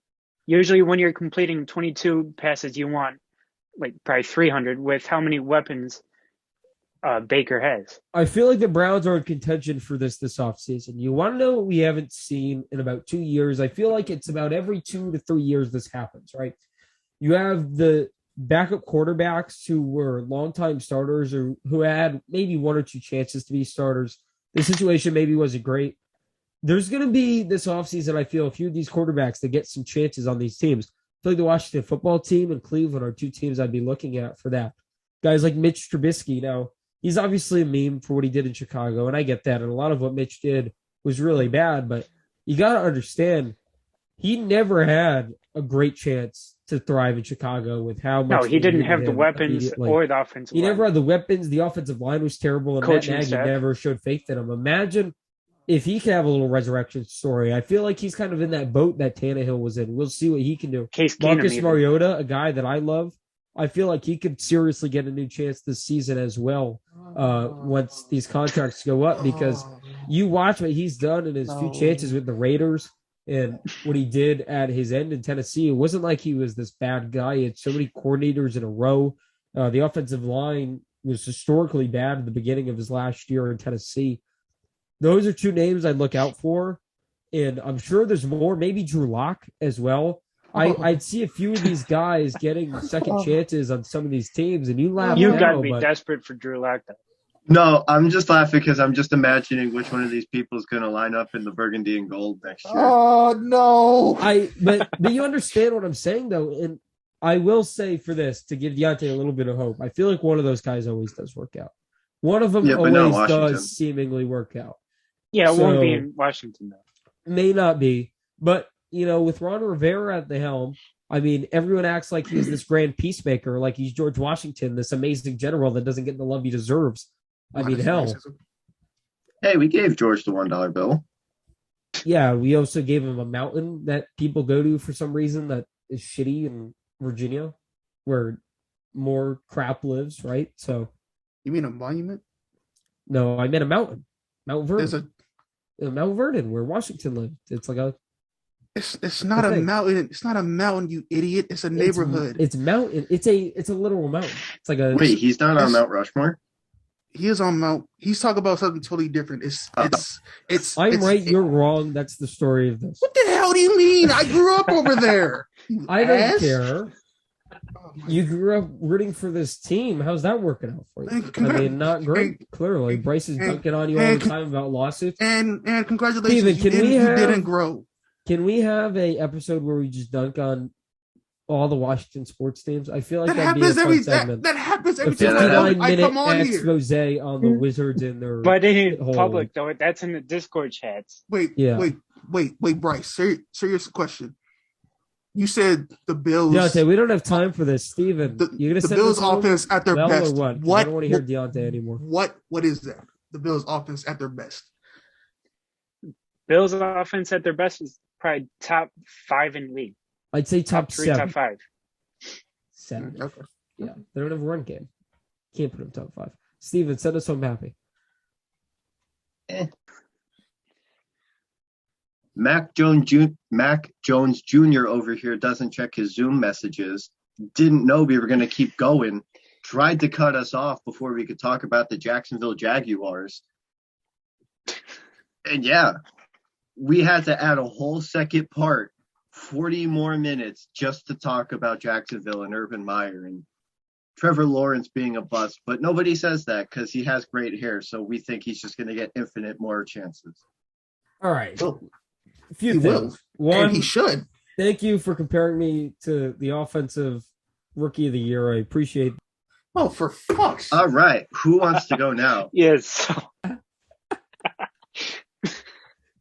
S3: Usually when you're completing 22 passes, you want like probably 300 with how many weapons Baker has.
S1: I feel like the Browns are in contention for this offseason. You want to know what we haven't seen in about 2 years? I feel like it's about every 2 to 3 years this happens, right? You have the backup quarterbacks who were longtime starters or who had maybe 1 or 2 chances to be starters. The situation maybe wasn't great. There's going to be this offseason, I feel, a few of these quarterbacks that get some chances on these teams. I feel like the Washington football team and Cleveland are 2 teams I'd be looking at for that. Guys like Mitch Trubisky, now, he's obviously a meme for what he did in Chicago, and I get that. And a lot of what Mitch did was really bad, but you got to understand, he never had a great chance to thrive in Chicago with how much.
S3: No, he didn't have the weapons or the offensive line.
S1: He never had the weapons. The offensive line was terrible, and Matt Nagy never showed faith in him. Imagine if he could have a little resurrection story. I feel like he's kind of in that boat that Tannehill was in. We'll see what he can do. Marcus Mariota, a guy that I love, I feel like he could seriously get a new chance this season as well once these contracts go up, because you watch what he's done in his few chances with the Raiders and what he did at his end in Tennessee. It wasn't like he was this bad guy. He had so many coordinators in a row. The offensive line was historically bad at the beginning of his last year in Tennessee. Those are 2 names I'd look out for, and I'm sure there's more, maybe Drew Lock as well. I'd see a few of these guys getting second chances on some of these teams, and you laugh.
S3: You got to be desperate for Drew Lock, though.
S2: No, I'm just laughing because I'm just imagining which one of these people is going to line up in the burgundy and gold next year.
S4: Oh no!
S1: But you understand what I'm saying though, and I will say for this to give Deontay a little bit of hope. I feel like one of those guys always does work out. One of them
S2: Yeah, but not
S1: always
S2: Washington.
S1: does seemingly work out.
S3: Yeah, it won't be
S1: So-
S3: in Washington though.
S1: May not be, but with Ron Rivera at the helm, I mean, everyone acts like he's this grand peacemaker, like he's George Washington, this amazing general that doesn't get the love he deserves. I mean, hell,
S2: Hey, we gave George the $1 bill.
S1: yeah. We also gave him a mountain that people go to for some reason that is shitty in Virginia, where more crap lives, right? So,
S4: You mean a monument?
S1: no, I meant a mountain, Mount
S4: There's
S1: Vernon,
S4: a.
S1: Mount Vernon, where Washington lived. It's like a
S4: It's not a
S1: Okay.
S4: mountain. It's not a mountain, you idiot. It's a neighborhood.
S1: It's mountain. It's a literal mountain. It's like a
S2: Wait, he's not on
S4: It's-
S2: Mount Rushmore?
S4: He is on Mount. He's talking about something totally different. It's.
S1: I'm
S4: it's-
S1: right, you're wrong. That's the story of this.
S4: What the hell do you mean? I grew up over there. You
S1: I don't
S4: ass.
S1: care.
S4: Oh, my-
S1: You grew up rooting for this team. How's that working out for you?
S4: Hey,
S1: I mean, not great. Clearly, Bryce is
S4: hey,
S1: dunking on you all
S4: hey,
S1: the time about lawsuits.
S4: And congratulations,
S1: Steven, can we
S4: you
S1: have-
S4: didn't grow.
S1: Can we have a episode where we just dunk on all the Washington sports teams? I feel like
S4: That
S1: that'd be a
S4: happens
S1: fun
S4: every
S1: segment.
S4: that happens
S1: A
S4: every
S2: Yeah,
S4: time
S2: that
S1: 59-minute
S4: I come on here.
S1: expose on the Wizards and their.
S3: But it ain't
S1: Hold
S3: public though. That's in the Discord chats.
S4: Wait,
S1: Yeah.
S4: wait, Bryce. Serious question. You said the Bills.
S1: Deontay, we don't have time for this, Steven. You gonna
S4: the
S1: send
S4: Bills
S1: this home?
S4: offense at their
S1: Well,
S4: best.
S1: or what? 'Cause
S4: What?
S1: I don't want to hear Deontay anymore.
S4: What is that? The Bills offense at their best.
S3: Bills offense at their best is probably top 5 in league.
S1: I'd say top
S3: 3,
S1: 7.
S3: top 5.
S1: 7.
S4: Okay.
S1: Yeah, they don't have a run game. Can't put them top 5. Steven, send us home happy.
S2: Mac Jones Jr. over here doesn't check his Zoom messages. Didn't know we were going to keep going. Tried to cut us off before we could talk about the Jacksonville Jaguars. And yeah, we had to add a whole second part, 40 more minutes just to talk about Jacksonville and Urban Meyer and Trevor Lawrence being a bust. But nobody says that because he has great hair. So we think he's just going to get infinite more chances.
S1: All right.
S4: Well,
S1: A few
S4: he will.
S1: things. One,
S4: And he should.
S1: thank you for comparing me to the offensive rookie of the year. I appreciate it.
S4: Oh, for fuck's
S2: All right. Who wants to go now?
S3: Yes.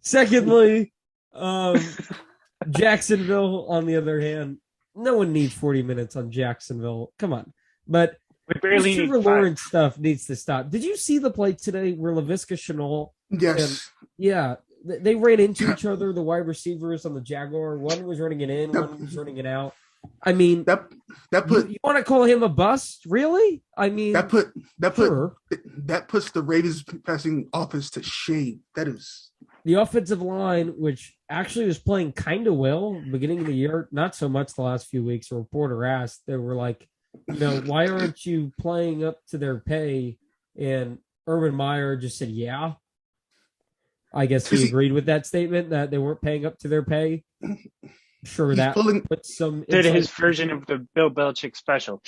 S1: Secondly, Jacksonville, on the other hand, no one needs 40 minutes on Jacksonville. Come on. But
S3: We barely
S1: this
S3: need
S1: Trevor
S3: 5.
S1: Lawrence stuff needs to stop. Did you see the play today where LaVisca Chenault,
S4: Yes.
S1: yeah, they ran into each other, the wide receivers on the Jaguar. One was running it in, one was running it out. I mean,
S4: That put
S1: you want to call him a bust? Really? I mean,
S4: that put
S1: sure.
S4: that puts the Ravens passing offense to shame. That is
S1: The offensive line, which actually was playing kind of well beginning of the year, not so much the last few weeks. A reporter asked, they were like, why aren't you playing up to their pay? And Urban Meyer just said, yeah. I guess he agreed with that statement that they weren't paying up to their pay. Sure,
S4: he's
S1: that
S4: pulling.
S1: puts some
S3: Did his
S1: insight.
S3: version of the Bill Belichick special.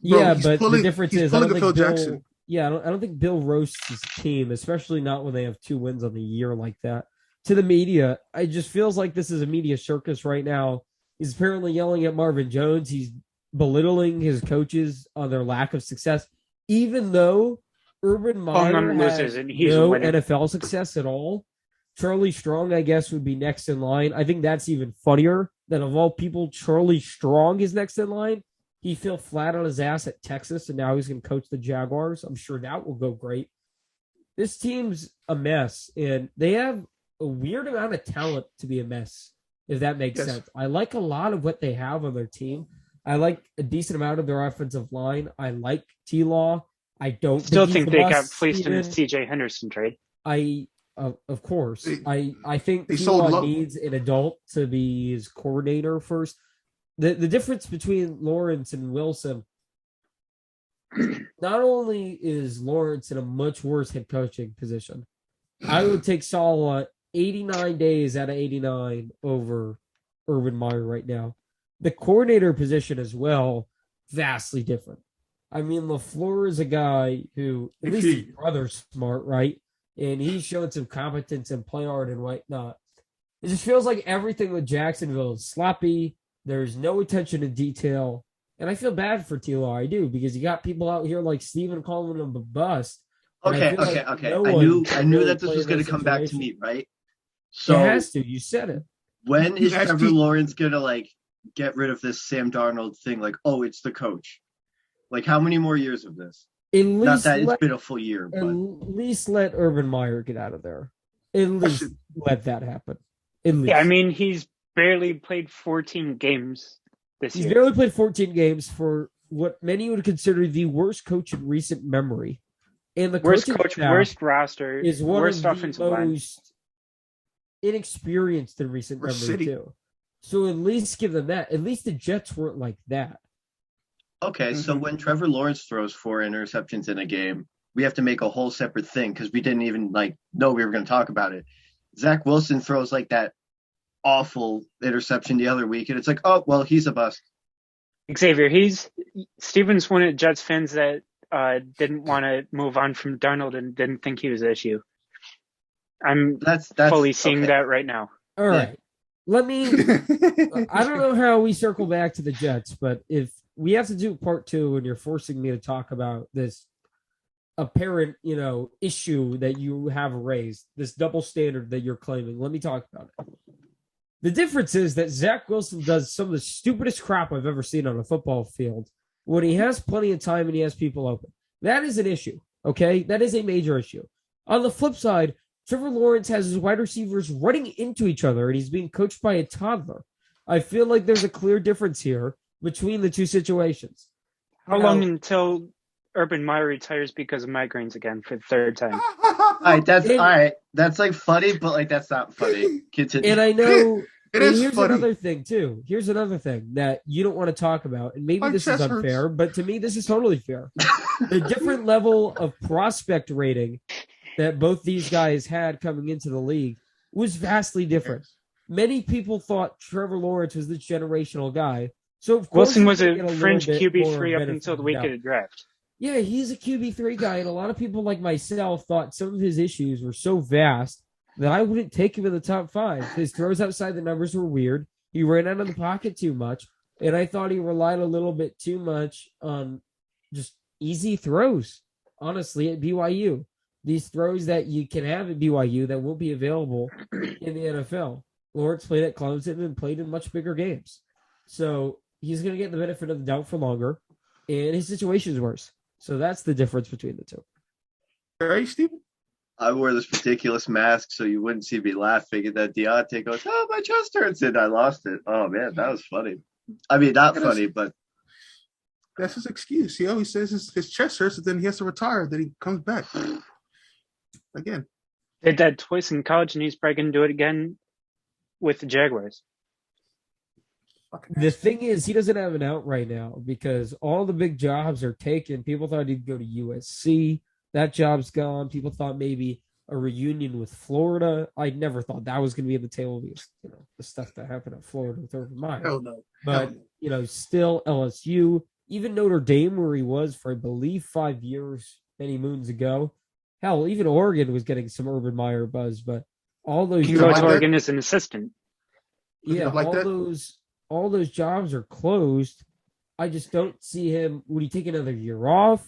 S1: Yeah,
S4: he's
S1: but
S4: pulling-
S1: the difference
S4: he's
S1: is I don't
S4: pulling a
S1: think
S4: Phil
S1: Bill,
S4: Jackson.
S1: yeah, I don't think Bill roasts his team, especially not when they have 2 wins on the year like that. To the media, it just feels like this is a media circus right now. He's apparently yelling at Marvin Jones. He's belittling his coaches on their lack of success, even though Urban Meyer
S3: none
S1: has
S3: loses and he's
S1: no
S3: winning.
S1: NFL success at all. Charlie Strong, I guess, would be next in line. I think that's even funnier that of all people, Charlie Strong is next in line. He fell flat on his ass at Texas, and now he's going to coach the Jaguars. I'm sure that will go great. This team's a mess, and they have a weird amount of talent to be a mess, if that makes
S4: Yes.
S1: sense. I like a lot of what they have on their team. I like a decent amount of their offensive line. I like T-Law. I don't
S3: Still
S1: he's
S3: think
S1: the
S3: they got
S1: bust,
S3: fleeced in the
S1: Steven.
S3: CJ Henderson trade.
S1: Of course.
S4: They-
S1: I think
S4: they sold
S1: T-Law
S4: low.
S1: needs an adult to be his coordinator first. The difference between Lawrence and Wilson, not only is Lawrence in a much worse head coaching position, I would take Saleh 89 days out of 89 over Urban Meyer right now. The coordinator position as well, vastly different. I mean, LaFleur is a guy who, at least his brother's smart, right? And he's shown some competence and play art and whatnot. It just feels like everything with Jacksonville is sloppy. There's no attention to detail. And I feel bad for T.Law. I do, because you got people out here like Steven calling him a bust.
S2: Okay.
S1: No
S2: I knew that this was going to come back to
S1: situation.
S2: me, right? So
S1: It has to. You said it.
S2: when is
S4: You asked
S2: Trevor
S4: me-
S2: Lawrence going to like get rid of this Sam Darnold thing? Like, oh, it's the coach. Like, how many more years of this?
S1: At
S2: Not
S1: least
S2: that it's
S1: let,
S2: been a full year,
S1: at
S2: but
S1: least let Urban Meyer get out of there. At least let that happen. At least.
S3: Yeah, I mean, he's barely played 14 games this
S1: He's
S3: year.
S1: barely played 14 games for what many would consider the worst coach in recent memory. And the
S3: Worst
S1: coaching
S3: coach,
S1: staff
S3: worst roster,
S1: is one
S3: worst
S1: of the
S3: offensive line.
S1: most inexperienced in recent
S4: Worst
S1: memory,
S4: city.
S1: too. So at least give them that. At least the Jets weren't like that.
S2: okay. So when Trevor Lawrence throws 4 interceptions in a game, we have to make a whole separate thing because we didn't even like know we were going to talk about it. Zach Wilson throws like that awful interception the other week, and it's like, oh well, he's a bust.
S3: Xavier, Steven's one of the Jets fans that didn't want to move on from Darnold and didn't think he was an issue. I'm
S2: That's
S3: fully seeing
S2: okay.
S3: that right now.
S1: All right. Let me I don't know how we circle back to the Jets, but if we have to do part 2 and you're forcing me to talk about this apparent, issue that you have raised, this double standard that you're claiming, let me talk about it. The difference is that Zach Wilson does some of the stupidest crap I've ever seen on a football field when he has plenty of time and he has people open. That is an issue, okay? That is a major issue. On the flip side, Trevor Lawrence has his wide receivers running into each other and he's being coached by a toddler. I feel like there's a clear difference here between the two situations.
S3: How long until Urban Meyer retires because of migraines again for the third time?
S2: All right. That's like funny, but like that's not funny. Continue.
S1: And I know
S4: It is
S1: here's
S4: funny.
S1: another thing too. Here's another thing that you don't want to talk about, and maybe
S4: My
S1: this is
S4: chest hurts.
S1: unfair, but to me this is totally fair. The different level of prospect rating that both these guys had coming into the league was vastly different. Many people thought Trevor Lawrence was this generational guy. So of course
S3: Wilson was
S1: he's
S3: a
S1: gonna get
S3: fringe
S1: little bit more
S3: QB3 up
S1: benefit
S3: until the
S1: of
S3: week
S1: doubt.
S3: of the draft.
S1: Yeah, he's a QB3 guy, and a lot of people like myself thought some of his issues were so vast that I wouldn't take him in the top 5. His throws outside the numbers were weird. He ran out of the pocket too much, and I thought he relied a little bit too much on just easy throws, honestly, at BYU. These throws that you can have at BYU that won't be available in the NFL. Lawrence played at Clemson and played in much bigger games. So he's going to get the benefit of the doubt for longer, and his situation is worse. So that's the difference between the two.
S4: Right, Steven?
S2: I wore this ridiculous mask so you wouldn't see me laughing, and then Deontay goes, "Oh, my chest hurts," and I lost it. Oh man, that was funny. I mean, not funny, but
S4: That's his excuse. He always says his chest hurts, and then he has to retire. Then he comes back again.
S3: Did that twice in college, and he's probably going to do it again with the Jaguars.
S1: The thing is, he doesn't have an out right now because all the big jobs are taken. People thought he'd go to USC. That job's gone. People thought maybe a reunion with Florida. I never thought that was going to be on the table because, the stuff that happened at Florida with Urban Meyer.
S4: Hell no.
S1: But, still LSU, even Notre Dame, where he was for, I believe, 5 years, many moons ago. Hell, even Oregon was getting some Urban Meyer buzz, but all those
S3: He can go
S4: like
S3: to
S4: that?
S3: Oregon as an assistant.
S1: yeah,
S4: Like
S1: all
S4: that?
S1: those jobs are closed. I just don't see him. Would he take another year off?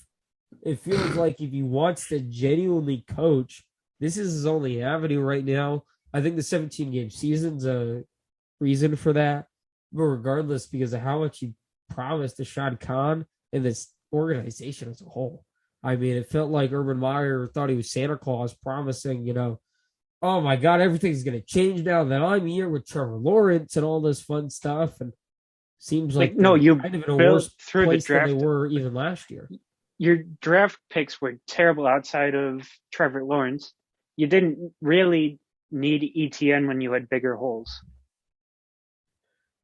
S1: It feels like if he wants to genuinely coach, this is his only avenue right now. I think the 17-game season's a reason for that. But regardless, because of how much he promised to Rashad Khan and this organization as a whole. I mean, it felt like Urban Meyer thought he was Santa Claus promising, oh my God, everything's going to change now that I'm here with Trevor Lawrence and all this fun stuff. And seems like
S3: no,
S1: they're
S3: you
S1: kind of in a
S3: built
S1: worse
S3: through the
S1: place than they
S3: draft.
S1: were even last year.
S3: Your draft picks were terrible outside of Trevor Lawrence. You didn't really need ETN when you had bigger holes.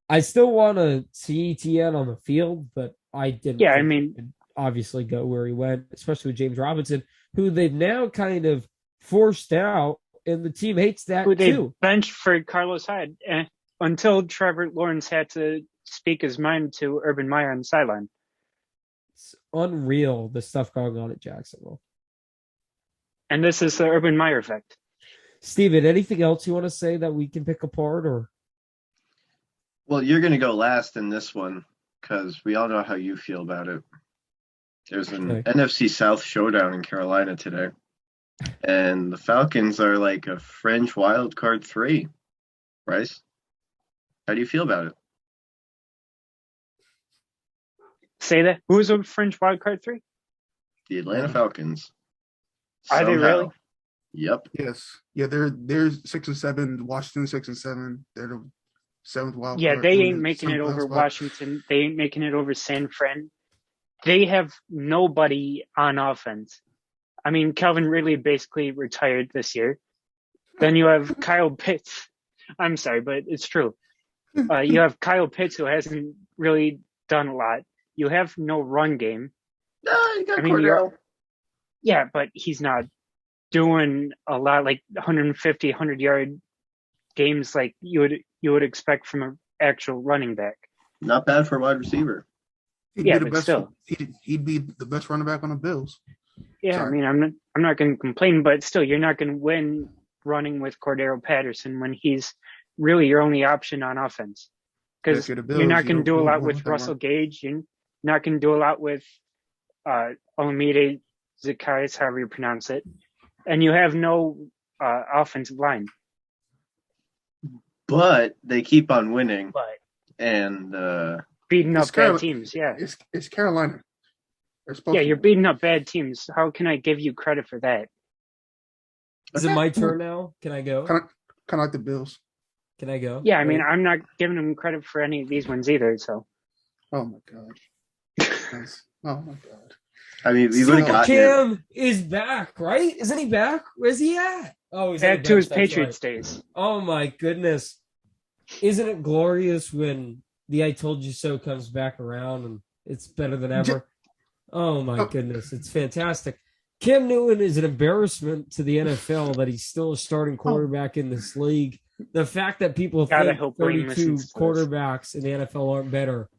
S1: I still want to see ETN on the field, but I didn't.
S3: Yeah, I
S1: think
S3: mean-
S1: he could obviously go where he went, especially with James Robinson, who they've now kind of forced out, and the team hates that
S3: Who they
S1: too.
S3: benched for Carlos Hyde until Trevor Lawrence had to speak his mind to Urban Meyer on the sideline.
S1: It's unreal, the stuff going on at Jacksonville.
S3: And this is the Urban Meyer effect.
S1: Steven, anything else you want to say that we can pick apart? Or
S2: Well, you're going to go last in this one because we all know how you feel about it. There's an
S1: Okay.
S2: NFC South showdown in Carolina today, and the Falcons are like a fringe wild card 3. Bryce, how do you feel about it?
S3: Say that. Who's a fringe wild card 3?
S2: The Atlanta Falcons.
S3: Are they
S2: Somehow.
S3: really?
S2: Yep.
S4: Yes. Yeah, they're 6 and 7. Washington 6 and 7. They're the 7th wild
S3: Yeah,
S4: card.
S3: they
S4: in
S3: ain't
S4: the
S3: making it
S4: 7th
S3: over
S4: spot.
S3: Washington. They ain't making it over San Fran. They have nobody on offense. I mean, Calvin Ridley basically retired this year. Then you have Kyle Pitts. I'm sorry, but it's true. You have Kyle Pitts, who hasn't really done a lot. You have no run game.
S2: No, you got
S3: I mean,
S2: Cordero.
S3: Yeah, but he's not doing a lot, like 150, 100-yard games like you would expect from an actual running back.
S2: Not bad for a wide receiver.
S3: Yeah, but still.
S4: He'd be the best running back on the Bills.
S3: Yeah,
S4: Sorry.
S3: I mean, I'm not going to complain, but still, you're not going to win running with Cordero Patterson when he's really your only option on offense. Because
S4: If you're the Bills,
S3: you're not
S4: you
S3: going to
S4: don't
S3: do a lot
S4: want
S3: with
S4: that
S3: Russell
S4: run.
S3: Gage. You're not going to do a lot with Olamide Zacchaeus, however you pronounce it. And you have no offensive line.
S2: But they keep on winning,
S3: But
S2: and
S3: beating up
S4: It's
S3: bad
S4: Carolina.
S3: teams, yeah.
S4: It's Carolina. They're supposed
S3: Yeah,
S4: to.
S3: you're beating up bad teams. How can I give you credit for that?
S1: is it my turn now? Can I go?
S4: kind of like the Bills.
S1: Can I go?
S3: Yeah, I mean,
S1: Right.
S3: I'm not giving them credit for any of these ones either, so.
S4: Oh my god. Oh my god.
S2: I mean, we would have gotten it.
S1: Cam is back, right? Isn't he back? Where's he at? Oh, he's on
S3: Back
S1: the
S3: to his
S1: bench, that's
S3: Patriots
S1: right.
S3: days.
S1: Oh my goodness. Isn't it glorious when the I told you so comes back around and it's better than ever? Oh my goodness. It's fantastic. Cam Newton is an embarrassment to the NFL that he's still a starting quarterback in this league. The fact that people
S3: God, I
S1: think
S3: hope Wayne
S1: 32
S3: listens to this.
S1: quarterbacks in the NFL aren't better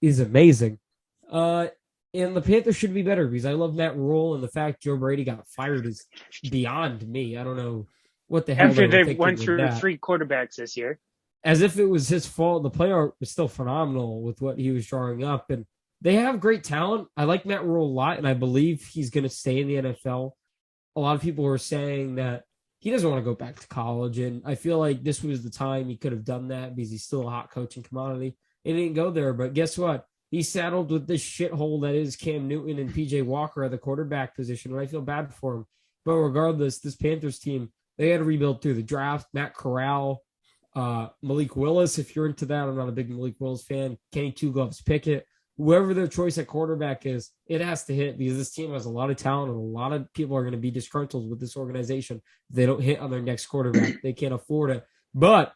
S1: is amazing. And the Panthers should be better because I love Matt Rule, and the fact Joe Brady got fired is beyond me. I don't know what the hell
S3: After
S1: they were
S3: they went
S1: thinking
S3: through
S1: with that.
S3: 3 quarterbacks this year.
S1: As if it was his fault. The play art was still phenomenal with what he was drawing up, and they have great talent. I like Matt Rule a lot, and I believe he's going to stay in the NFL. A lot of people are saying that he doesn't want to go back to college, and I feel like this was the time he could have done that because he's still a hot coaching commodity. He didn't go there, but guess what? He's saddled with this shithole that is Cam Newton and PJ Walker at the quarterback position, and I feel bad for him. But regardless, this Panthers team, they had to rebuild through the draft. Matt Corral, Malik Willis, if you're into that. I'm not a big Malik Willis fan. Kenny Two Gloves Pickett. Whoever their choice at quarterback is, it has to hit because this team has a lot of talent and a lot of people are going to be disgruntled with this organization if they don't hit on their next quarterback. They can't afford it. But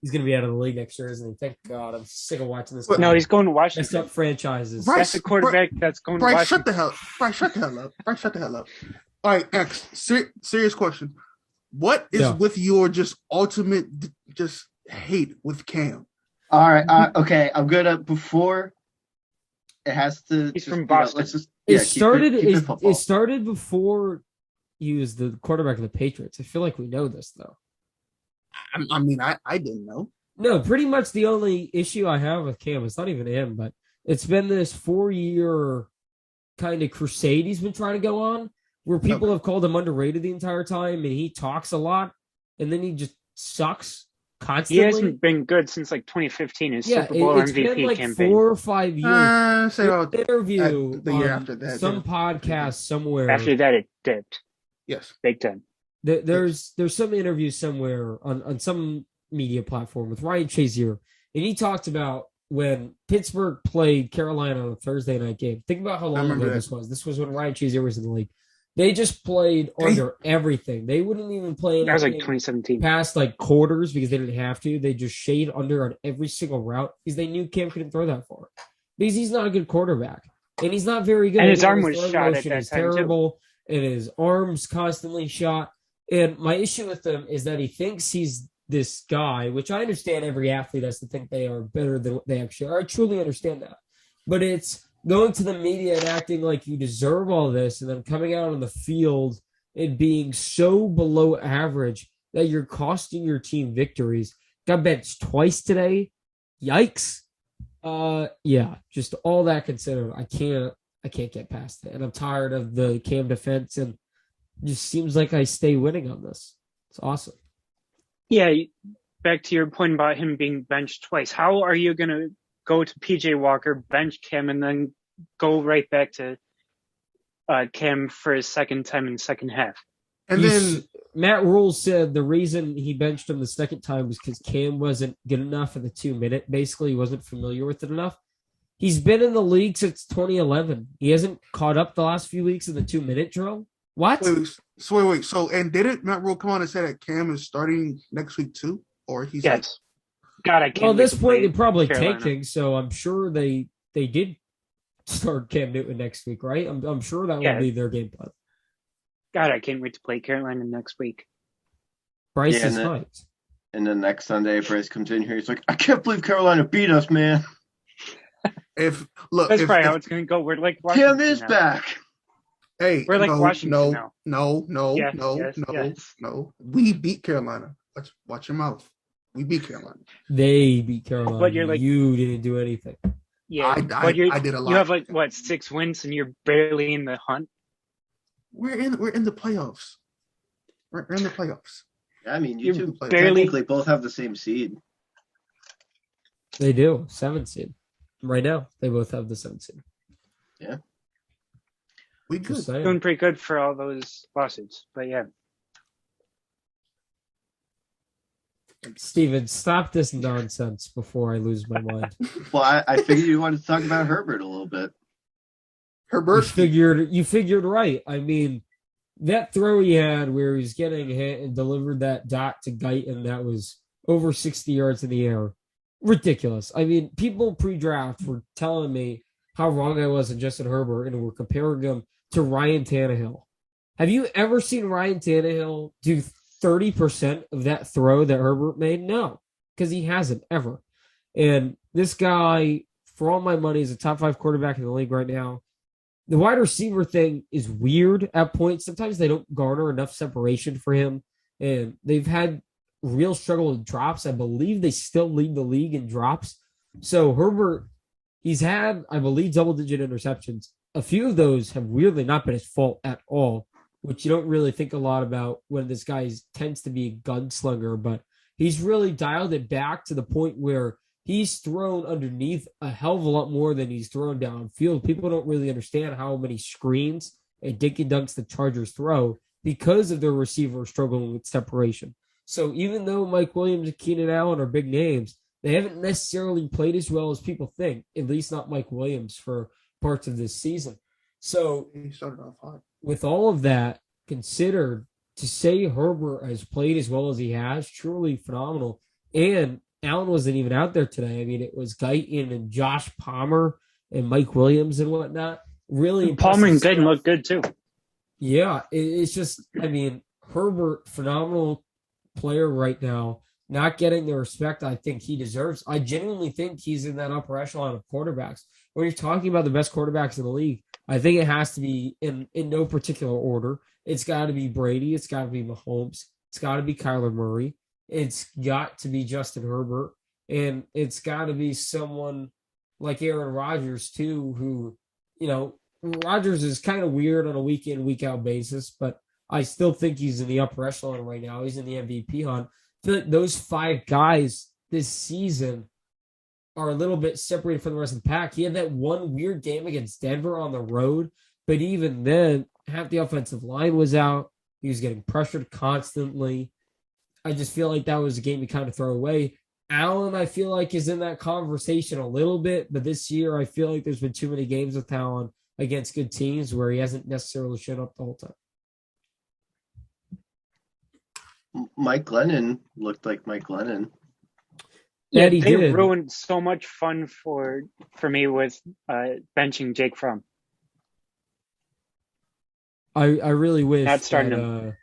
S1: he's going to be out of the league next year, isn't he? Thank God. I'm sick of watching this.
S3: No, he's going to
S1: messed
S3: Washington.
S1: up franchises.
S4: Right.
S3: That's the quarterback that's going to
S4: Bryce,
S3: Washington.
S4: shut the hell. Bryce, shut the hell up. Bryce, shut the hell up. All right, next. Serious question. What is with your just ultimate just hate with Cam?
S2: All right. Okay. I'm gonna before it has to.
S3: He's
S2: just,
S3: from
S2: you know,
S3: Boston.
S2: let's just.
S1: It
S2: Yeah, keep
S1: started.
S2: keep it football.
S1: It started before he was the quarterback of the Patriots. I feel like we know this though.
S4: I mean, I didn't know.
S1: No, pretty much the only issue I have with Cam, it's not even him, but it's been this 4-year kind of crusade he's been trying to go on where people have called him underrated the entire time and he talks a lot and then he just sucks
S3: He
S1: constantly.
S3: hasn't been good since like 2015, his
S1: Yeah,
S3: Super Bowl
S1: it's
S3: MVP
S1: been like
S3: campaign.
S1: 4 or 5 years.
S4: Say about
S1: An interview
S4: the year
S1: on
S4: after that,
S1: some
S4: yeah.
S1: podcast somewhere.
S3: After that, it dipped
S4: yes.
S3: big time.
S1: There's some interview somewhere on some media platform with Ryan Shazier, and he talked about when Pittsburgh played Carolina on a Thursday night game. Think about how long ago this was. This was when Ryan Shazier was in the league. They just played under everything. They wouldn't even play
S3: That was like
S1: anything
S3: 2017.
S1: past like quarters because they didn't have to. They just shade under on every single route because they knew Cam couldn't throw that far because he's not a good quarterback and he's not very good.
S3: And his arm
S1: His
S3: was
S1: throw
S3: shot at
S1: motion
S3: that
S1: is
S3: time, too.
S1: terrible, and his arm's constantly shot. And my issue with him is that he thinks he's this guy, which I understand every athlete has to think they are better than what they actually are. I truly understand that. But it's going to the media and acting like you deserve all this and then coming out on the field and being so below average that you're costing your team victories. Got benched twice today. Yikes. Yeah, just all that considered, I can't get past it. And I'm tired of the Cam defense, and it just seems like I stay winning on this. It's awesome.
S3: Yeah, back to your point about him being benched twice. How are you going to go to PJ Walker, bench Cam, and then go right back to Cam for his second time in the second half?
S4: And then
S1: Matt Rule said the reason he benched him the second time was because Cam wasn't good enough in the 2-minute. Basically, he wasn't familiar with it enough. He's been in the league since 2011. He hasn't caught up the last few weeks in the 2-minute drill. What?
S4: Wait. So, and didn't Matt Rule come on and say that Cam is starting next week too? Or he's
S3: yes. God, I can't.
S1: Well, at this point, they're probably
S3: Carolina.
S1: tanking, so I'm sure they did start Cam Newton next week, right? I'm sure that will be their game plan.
S3: God, I can't wait to play Carolina next week.
S1: Bryce is hyped.
S2: And then next Sunday, Bryce comes in here. He's like, I can't believe Carolina beat us, man.
S3: That's probably how it's going to go. We're like
S2: Cam is back.
S4: Hey,
S3: we're like Washington now.
S4: No. We beat Carolina. Let's watch your mouth. We beat Carolina.
S1: They beat Carolina.
S3: But you're like,
S1: you didn't do anything.
S3: Yeah,
S4: I did a lot.
S3: You have like what 6 wins, and you're barely in the hunt.
S4: We're in the playoffs. We're in the playoffs.
S2: I mean, you two
S3: barely
S2: technically both have the same seed.
S1: They do 7 seed right now. They both have the 7 seed.
S2: Yeah,
S4: we good.
S3: Doing pretty good for all those lawsuits, but yeah.
S1: Steven, stop this nonsense before I lose my mind.
S2: Well, I figured you wanted to talk about Herbert a little bit.
S4: Herbert,
S1: you figured right. I mean, that throw he had where he's getting hit and delivered that dot to Guyton that was over 60 yards in the air. Ridiculous. I mean, people pre-draft were telling me how wrong I was in Justin Herbert and were comparing him to Ryan Tannehill. Have you ever seen Ryan Tannehill do 30% of that throw that Herbert made? No, because he hasn't ever. And this guy, for all my money, is a top 5 quarterback in the league right now. The wide receiver thing is weird at points. Sometimes they don't garner enough separation for him. And they've had real struggle with drops. I believe they still lead the league in drops. So Herbert, he's had, I believe, double-digit interceptions. A few of those have weirdly not been his fault at all, which you don't really think a lot about when this guy tends to be a gunslinger. But he's really dialed it back to the point where he's thrown underneath a hell of a lot more than he's thrown downfield. People don't really understand how many screens and dink and dunks the Chargers throw because of their receiver struggling with separation. So even though Mike Williams and Keenan Allen are big names, they haven't necessarily played as well as people think, at least not Mike Williams for parts of this season. So
S4: he started off hot.
S1: With all of that considered, to say Herbert has played as well as he has, truly phenomenal. And Allen wasn't even out there today. I mean, it was Guyton and Josh Palmer and Mike Williams and whatnot. Really,
S3: Palmer and Guyton look good too.
S1: Yeah, it's just, I mean, Herbert, phenomenal player right now, not getting the respect I think he deserves. I genuinely think he's in that upper echelon of quarterbacks. When you're talking about the best quarterbacks in the league, I think it has to be in no particular order. It's got to be Brady. It's got to be Mahomes. It's got to be Kyler Murray. It's got to be Justin Herbert. And it's got to be someone like Aaron Rodgers, too, who, you know, Rodgers is kind of weird on a week-in, week-out basis, but I still think he's in the upper echelon right now. He's in the MVP hunt. I feel like those 5 guys this season are a little bit separated from the rest of the pack. He had that one weird game against Denver on the road, but even then, half the offensive line was out. He was getting pressured constantly. I just feel like that was a game you kind of throw away. Allen, I feel like, is in that conversation a little bit, but this year I feel like there's been too many games with Allen against good teams where he hasn't necessarily shown up the whole time.
S2: Mike Glennon looked like Mike Glennon.
S3: Yeah,
S1: he
S3: they
S1: did.
S3: ruined so much fun for me with benching Jake Fromm.
S1: I really wish
S3: Not starting
S1: that,
S3: him.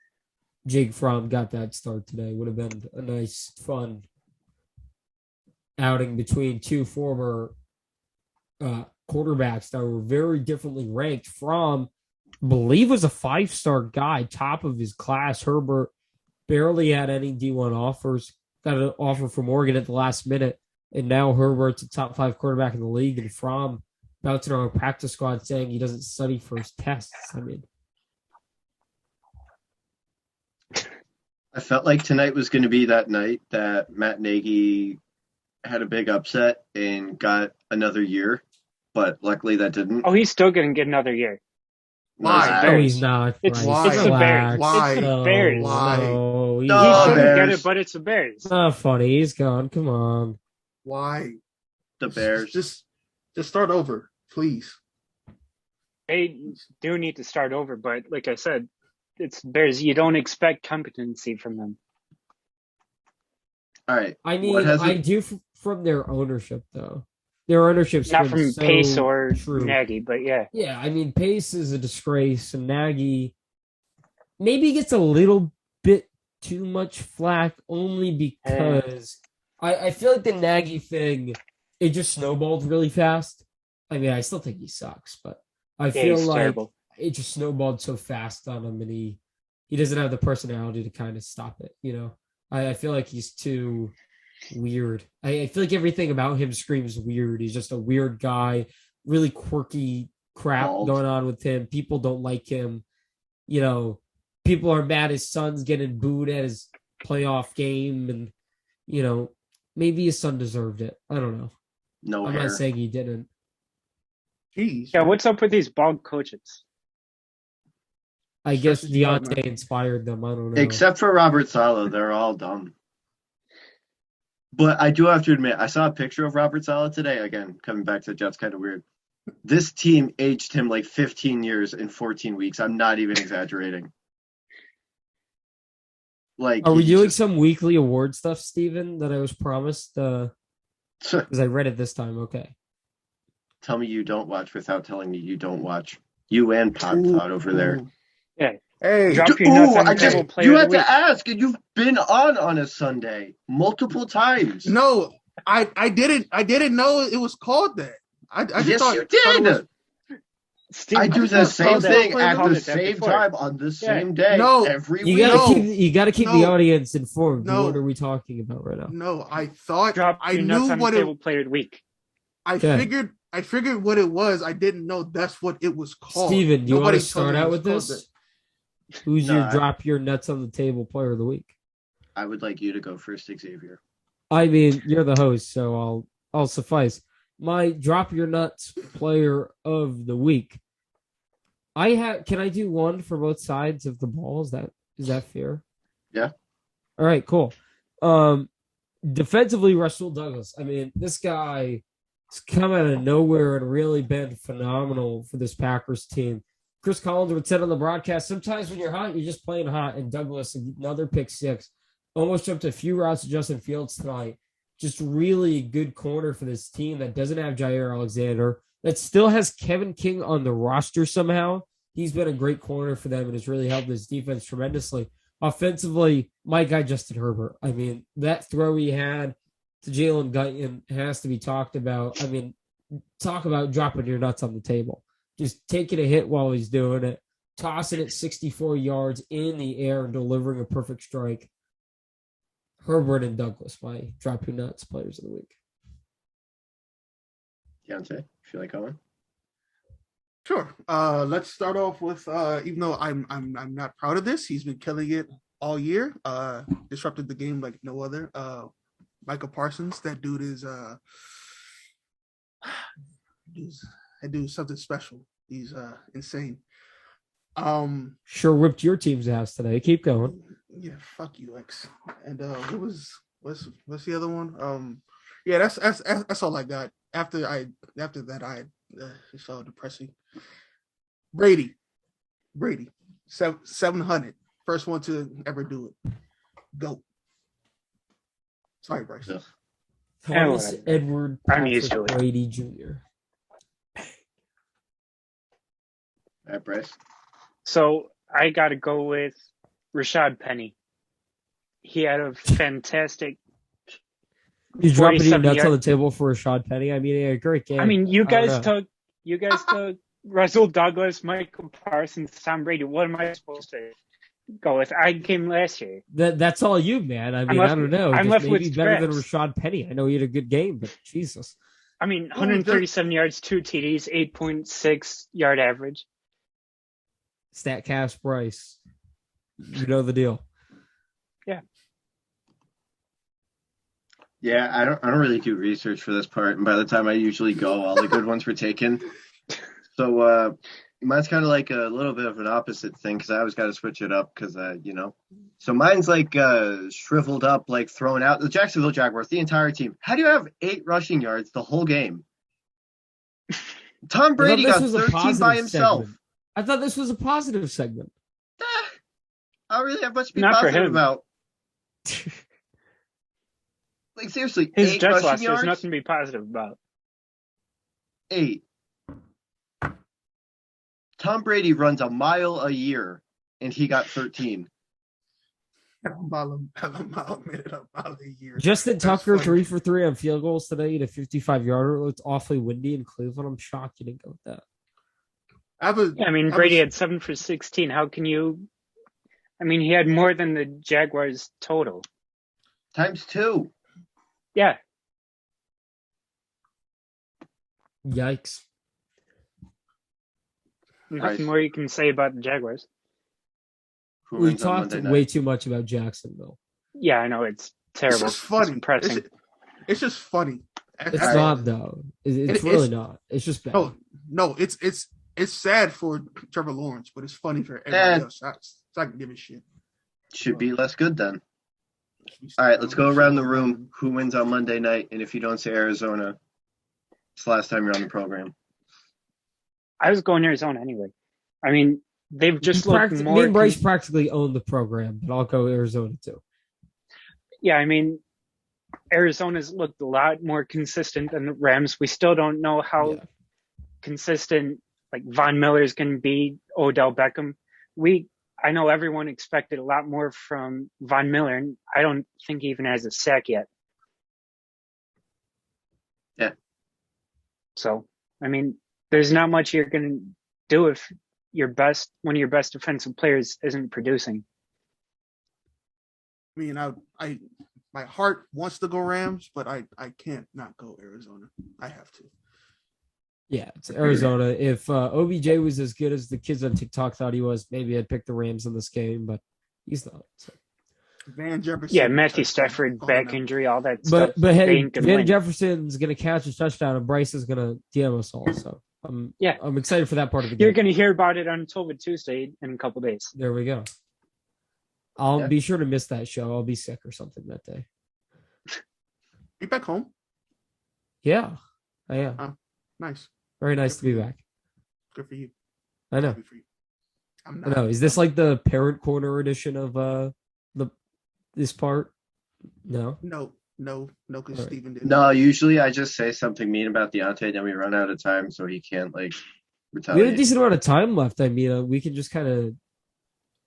S1: Jake Fromm got that start today. Would have been a nice, fun outing between two former quarterbacks that were very differently ranked. Fromm, I believe, was a 5-star guy, top of his class. Herbert barely had any D1 offers. Got an offer from Oregon at the last minute, and now Herbert's a top 5 quarterback in the league, and Fromm bouncing on a practice squad saying he doesn't study for his tests. I mean,
S2: I felt like tonight was going to be that night that Matt Nagy had a big upset and got another year, but luckily that didn't.
S3: Oh, he's still going to get another year.
S4: Why?
S1: no, he's not.
S3: It's
S1: Bryce.
S3: the Bears.
S4: Why?
S3: It's the
S1: No,
S3: Bears.
S4: Why?
S1: no, he's
S2: No,
S3: He
S1: not.
S3: shouldn't get
S2: Bears.
S3: it, but it's the Bears.
S1: It's not funny. He's gone. Come on.
S4: Why?
S2: The Bears.
S4: Just start over, please.
S3: They do need to start over, but like I said, it's Bears. You don't expect competency from them.
S2: All right.
S1: I mean,
S2: What has
S1: I
S2: it-
S1: do from their ownership, though. Their ownership's
S3: Not
S1: been
S3: from
S1: so
S3: Pace or
S1: true.
S3: Nagy, but yeah.
S1: Yeah, I mean, Pace is a disgrace, and Nagy maybe gets a little bit too much flack only because I feel like the Nagy thing, it just snowballed really fast. I mean, I still think he sucks, but I
S3: Yeah,
S1: feel
S3: he's
S1: like
S3: terrible.
S1: it just snowballed so fast on him, and he doesn't have the personality to kind of stop it. You know, I feel like he's too weird. I feel like everything about him screams weird. He's just a weird guy, really quirky crap
S2: Bald.
S1: going on with him. People don't like him. You know, people are mad his son's getting booed at his playoff game, and you know, maybe his son deserved it. I don't know.
S2: No
S1: I'm
S2: hair.
S1: not saying he didn't.
S4: Jeez.
S3: Yeah, what's up with these bald coaches?
S1: I guess
S4: Stresses you out,
S1: Deontay
S4: man.
S1: inspired them. I don't know.
S2: Except for Robert Saleh, they're all dumb. But I do have to admit, I saw a picture of Robert Saleh today. Again, coming back to the Jets, kind of weird. This team aged him like 15 years in 14 weeks. I'm not even exaggerating. Like,
S1: Are we
S2: he's
S1: doing
S2: just-
S1: some weekly award stuff, Steven, that I was promised? Because I read it this time. Okay.
S2: Tell me you don't watch without telling me you don't watch. You and Pod
S4: Ooh,
S2: Thought over there.
S4: ooh.
S3: Yeah.
S4: Hey,
S3: Drop your nuts on the table, player
S2: You
S3: of
S2: had
S3: the week.
S2: to ask, and you've been on a Sunday multiple times.
S4: no, I didn't know it was called that. I just
S2: yes,
S4: thought
S2: you
S4: thought it
S2: did.
S4: was-
S3: Steve,
S2: I do the same
S3: called that-
S2: thing
S3: called
S2: at the
S3: it that
S2: same
S3: before.
S2: time on the same
S3: Yeah.
S2: day
S4: No,
S2: every
S1: You
S2: week.
S1: gotta keep the
S4: No.
S1: audience informed.
S4: No.
S1: What are we talking about right now?
S4: No, I thought
S3: Drop
S4: I
S3: your nuts
S4: knew
S3: on the
S4: what
S3: table,
S4: it.
S3: player of the week.
S4: I
S1: Okay.
S4: figured what it was. I didn't know that's what it was called.
S1: Steven, do you want
S4: Nobody
S1: to
S4: told
S1: start
S4: me it
S1: out
S4: was
S1: with
S4: called
S1: this? Who's
S2: No,
S1: your
S2: I-
S1: drop your nuts on the table player of the week?
S2: I would like you to go first, Xavier.
S1: I mean, you're the host, so I'll suffice. My drop your nuts player of the week. Can I do one for both sides of the ball? Is that fair?
S2: Yeah.
S1: All right, cool. Defensively, Russell Douglas. I mean, this guy has come out of nowhere and really been phenomenal for this Packers team. Chris Collins would say on the broadcast, sometimes when you're hot, you're just playing hot. And Douglas, another pick six, almost jumped a few routes to Justin Fields tonight. Just really a good corner for this team that doesn't have Jair Alexander, that still has Kevin King on the roster somehow. He's been a great corner for them and has really helped this defense tremendously. Offensively, my guy Justin Herbert. I mean, that throw he had to Jalen Guyton has to be talked about. I mean, talk about dropping your nuts on the table. Just taking a hit while he's doing it, tossing it 64 yards in the air and delivering a perfect strike. Herbert and Douglas, my drop your nuts players of the week.
S2: Deontay, feel like going?
S4: Sure. Let's start off with even though I'm not proud of this, he's been killing it all year. Disrupted the game like no other. Michael Parsons, that dude is that dude's something special. He's insane.
S1: Sure whipped your team's ass today. Keep going.
S4: Yeah, fuck you, X. And what's the other one? Yeah, that's all I got. After that, it's all depressing. Brady, 700, first one to ever do it. Go. Sorry, Bryce.
S2: Ugh.
S1: Thomas
S3: whatever.
S1: Edward
S3: I'm used to
S1: Patrick
S3: it.
S1: Brady Jr.
S2: All right, Bryce.
S3: So I got to go with Rashaad Penny. He had a fantastic.
S1: You dropping your nuts
S3: 47
S1: on the table for Rashaad Penny? I mean, a great game.
S3: I mean, you
S1: I don't
S3: guys
S1: know.
S3: took Russell Douglas, Michael Parsons, Tom Brady. What am I supposed to go with? I came last year.
S1: That's all you, man. I mean, I don't know.
S3: I'm
S1: Just
S3: left
S1: maybe
S3: with
S1: better than
S3: scraps.
S1: Rashaad Penny. I know he had a good game, but Jesus.
S3: I mean, 137 yards, 2 TDs, 8.6 yard average.
S1: StatCast Bryce. You know the deal.
S2: Yeah, I don't really do research for this part, and by the time I usually go, all the good ones were taken. So mine's kind of like a little bit of an opposite thing because I always got to switch it up because So mine's like shriveled up, like thrown out. The Jacksonville Jaguars, the entire team. How do you have 8 rushing yards the whole game? Tom Brady got 13 by himself.
S1: Segment. I thought this was a positive segment.
S2: I don't really have much to be
S3: Not for
S2: positive
S3: him.
S2: about. Like, seriously,
S3: His
S2: 8
S3: Jets
S2: rushing
S3: loss, there's
S2: yards?
S3: nothing to be positive about.
S2: 8. Tom Brady runs a mile a year, and he got 13.
S1: Justin Tucker, 3 for 3 on field goals today at a 55-yarder. It looked awfully windy in Cleveland. I'm shocked you didn't go with that.
S3: Brady had 7 for 16. How can you? I mean, he had more than the Jaguars total.
S2: Times 2.
S3: Yeah.
S1: Yikes.
S3: Nothing more you can say about the Jaguars.
S2: Who
S1: We
S2: wins on
S1: talked
S2: Monday night?
S1: way too much about Jacksonville.
S3: Yeah, I know. It's terrible.
S4: It's just funny.
S3: It's depressing.
S4: It's just funny.
S1: It's not, though. It's really not. It's just bad.
S4: No, it's sad for Trevor Lawrence, but it's funny for everybody else. So I can give a shit.
S2: Should be less good then. All right, let's go around the room. Who wins on Monday night? And if you don't say Arizona, it's the last time you're on the program.
S3: I was going Arizona anyway. I mean, they've just looked more.
S1: Me and Bryce practically own the program, but I'll go Arizona too.
S3: Yeah, I mean, Arizona's looked a lot more consistent than the Rams. We still don't know how consistent like Von Miller's going to be, Odell Beckham. I know everyone expected a lot more from Von Miller, and I don't think he even has a sack yet.
S2: Yeah.
S3: So, I mean, there's not much you're going to do if one of your best defensive players isn't producing.
S4: I mean, my heart wants to go Rams, but I can't not go Arizona. I have to.
S1: Yeah, it's Arizona. If OBJ was as good as the kids on TikTok thought he was, maybe I'd pick the Rams in this game, but he's not. So.
S4: Van Jefferson.
S3: Yeah, Matthew Stafford, back injury, all that stuff.
S1: But hey,
S3: They ain't gonna
S1: Van
S3: win.
S1: Jefferson's going to catch a touchdown, and Bryce is going to DM us all. So I'm excited for that part of the game.
S3: You're going to hear about it on Tova Tuesday in a couple days.
S1: There we go. I'll be sure to miss that show. I'll be sick or something that day.
S4: You back home?
S1: Yeah, I am.
S4: Nice.
S1: Very nice to be back.
S4: Good for you.
S1: I know.
S4: Happy for you. I'm
S1: I
S4: not.
S1: know. Is this like the parent corner edition of this part? No.
S4: No, because
S1: All right.
S4: Steven did.
S2: No, usually I just say something mean about Deontay, then we run out of time, so he can't
S1: We
S2: retaliate.
S1: have a decent amount of time left. I mean, we can just kind of,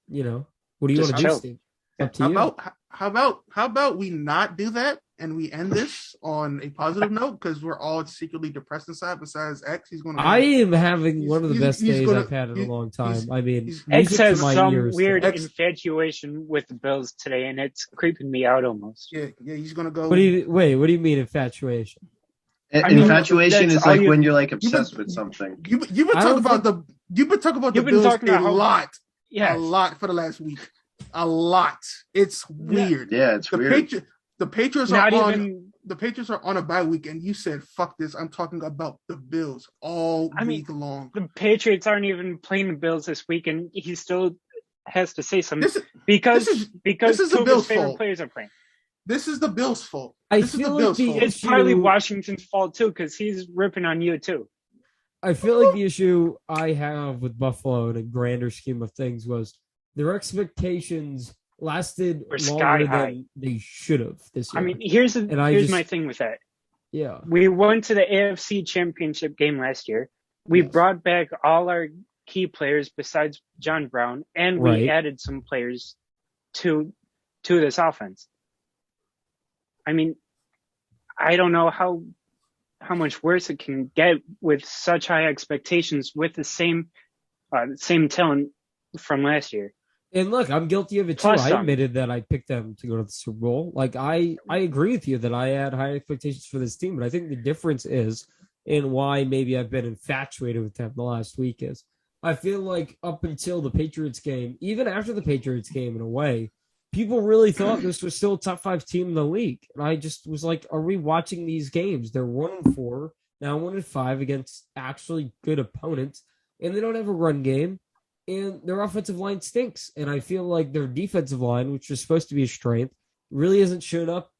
S1: what do you
S3: Just
S1: want to do,
S3: chill.
S1: Steve? Up to you.
S4: How about we not do that and we end this on a positive note because we're all secretly depressed inside. Besides X, he's going to.
S1: I am having one of the best days
S4: gonna-
S1: I've had in a long time. I mean,
S3: X
S1: music to
S3: has
S1: my
S3: some
S1: ears.
S3: weird
S4: X-
S3: infatuation with the Bills today, and it's creeping me out almost.
S4: Yeah, he's going to go.
S1: What do you mean infatuation?
S3: I mean,
S2: Infatuation
S3: that's
S2: is like
S3: all you-
S2: when you're like obsessed with something.
S4: You've been
S1: I
S4: talking
S1: don't
S4: about the
S3: You've been
S4: Bills
S3: talking about
S4: a
S3: how-
S4: lot.
S3: Yeah,
S4: A lot for the last week. A lot. It's weird.
S2: Yeah, it's weird.
S4: The Patriots
S3: not
S4: are on.
S3: even.
S4: The Patriots are on a bye week, and you said, "Fuck this." I'm talking about the Bills all week long.
S3: The Patriots aren't even playing the Bills this week, and he still has to say something
S4: This is
S3: because
S4: this is the
S3: Tuva's
S4: Bills'
S3: favorite
S4: fault.
S3: players are playing.
S4: This is the Bills' fault.
S1: I
S4: This is
S1: feel
S4: the
S1: like
S4: Bills'
S1: the
S4: fault.
S3: It's
S1: issue,
S3: partly Washington's fault too, because he's ripping on you too.
S1: I feel like the issue I have with Buffalo in a grander scheme of things was their expectations lasted
S3: Were
S1: longer
S3: sky high.
S1: than they should have this year.
S3: I mean, here's
S1: just-
S3: my thing with that.
S1: yeah.
S3: We went to the AFC Championship game last year. We
S1: Yes.
S3: brought back all our key players besides John Brown, and we
S1: Right.
S3: added some players to this offense. I mean, I don't know how much worse it can get with such high expectations with the same talent from last year.
S1: And look, I'm guilty of it too. I admitted that I picked them to go to the Super Bowl. Like I agree with you that I had high expectations for this team, but I think the difference is, and why maybe I've been infatuated with them the last week, is I feel like up until the Patriots game, even after the Patriots game in a way, people really thought this was still a top 5 team in the league. And I just was like, are we watching these games? They're 1-4, now 1-5 against actually good opponents, and they don't have a run game. And their offensive line stinks. And I feel like their defensive line, which was supposed to be a strength, really hasn't shown up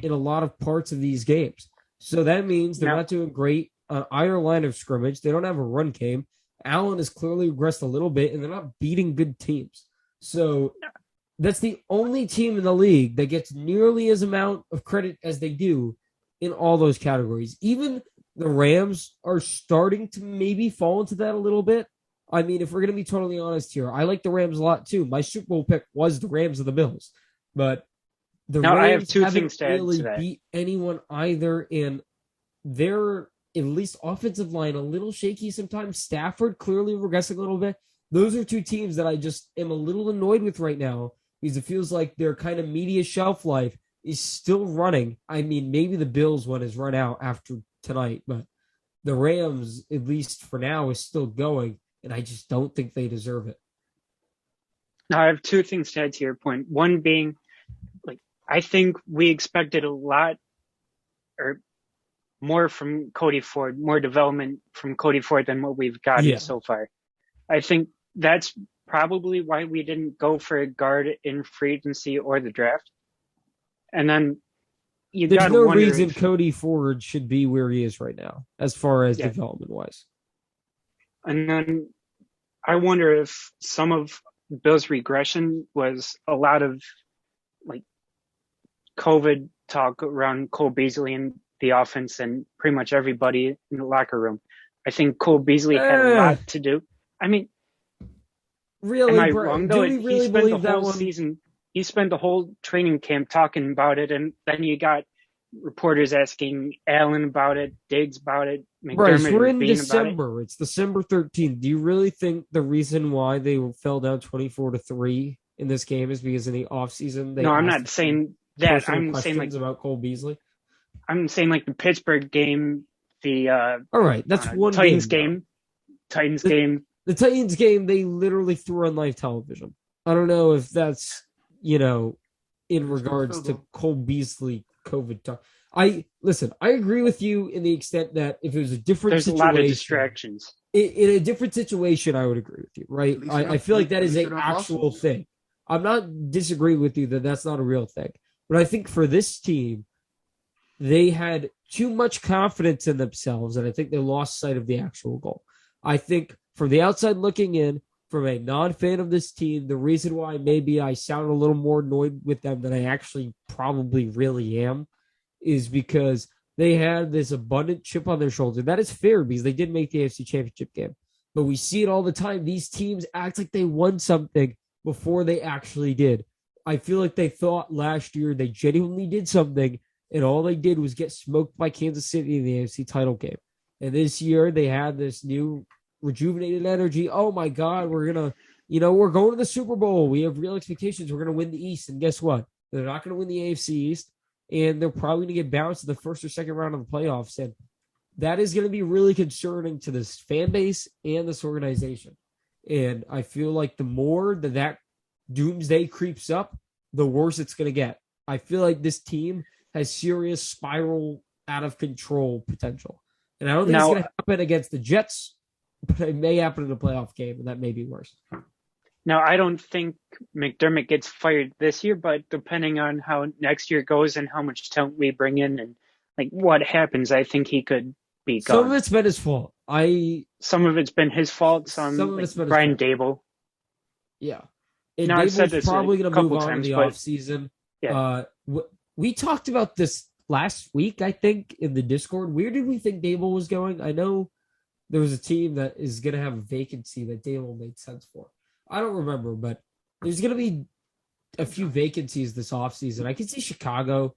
S1: in a lot of parts of these games. So that means they're not doing great on either line of scrimmage. They don't have a run game. Allen has clearly regressed a little bit, and they're not beating good teams. So that's the only team in the league that gets nearly as amount of credit as they do in all those categories. Even the Rams are starting to maybe fall into that a little bit. I mean, if we're going to be totally honest here, I like the Rams a lot too. My Super Bowl pick was the Rams of the Bills, but the Rams
S3: I have 2
S1: haven't
S3: things to
S1: really
S3: add to that.
S1: beat anyone either, and they're at least offensive line a little shaky sometimes. Stafford clearly regressing a little bit. Those are 2 teams that I just am a little annoyed with right now because it feels like their kind of media shelf life is still running. I mean, maybe the Bills one has run out after tonight, but the Rams, at least for now, is still going. And I just don't think they deserve it.
S3: Now, I have 2 things to add to your point. One being, like, I think we expected a lot or more from Cody Ford, more development from Cody Ford than what we've gotten so far. I think that's probably why we didn't go for a guard in free agency or the draft. And then
S1: there's no reason Cody Ford should be where he is right now, as far as development-wise.
S3: And then I wonder if some of Bill's regression was a lot of like COVID talk around Cole Beasley and the offense and pretty much everybody in the locker room. I think Cole Beasley had a lot to do. I mean,
S1: really,
S3: am I wrong though?
S1: Do we really believe that one?
S3: Season, he spent the whole training camp talking about it, and then you got reporters asking Allen about it, Diggs about it, McDermott.
S1: Bryce, we're in December. It's December 13th. Do you really think the reason why they fell down 24-3 in this game is because in the offseason
S3: No, I'm not saying that. I'm saying like
S1: about Cole Beasley.
S3: I'm saying like the Pittsburgh game, the
S1: all right, that's one
S3: Titans
S1: game.
S3: Titans game.
S1: The Titans game, they literally threw on live television. I don't know if that's in regards to Cole Beasley COVID talk. I agree with you in the extent that if it was a different situation,
S3: there's a lot of distractions.
S1: In a different situation, I would agree with you, right? I feel like that is an actual thing. I'm not disagreeing with you that that's not a real thing. But I think for this team, they had too much confidence in themselves, and I think they lost sight of the actual goal. I think from the outside looking in, from a non-fan of this team, the reason why maybe I sound a little more annoyed with them than I actually probably really am is because they had this abundant chip on their shoulder. That is fair because they did make the AFC Championship game. But we see it all the time. These teams act like they won something before they actually did. I feel like they thought last year they genuinely did something, and all they did was get smoked by Kansas City in the AFC title game. And this year they had this new rejuvenated energy. Oh my God, we're going to the Super Bowl. We have real expectations. We're going to win the East. And guess what? They're not going to win the AFC East, and they're probably going to get bounced in the first or second round of the playoffs. And that is going to be really concerning to this fan base and this organization. And I feel like the more that doomsday creeps up, the worse it's going to get. I feel like this team has serious spiral out of control potential. And I don't think it's going to happen against the Jets, but it may happen in a playoff game, and that may be worse.
S3: Now, I don't think McDermott gets fired this year, but depending on how next year goes and how much talent we bring in and like what happens, I think he could be gone.
S1: Some of it's been his fault.
S3: Some of it's been his fault. Some of it's been Brian Dable.
S1: Yeah. And
S3: I've said this
S1: probably going to move on in the offseason.
S3: Yeah.
S1: We talked about this last week, I think, in the Discord. Where did we think Dable was going? I know there was a team that is going to have a vacancy that Dable made sense for. I don't remember, but there's going to be a few vacancies this offseason. I can see Chicago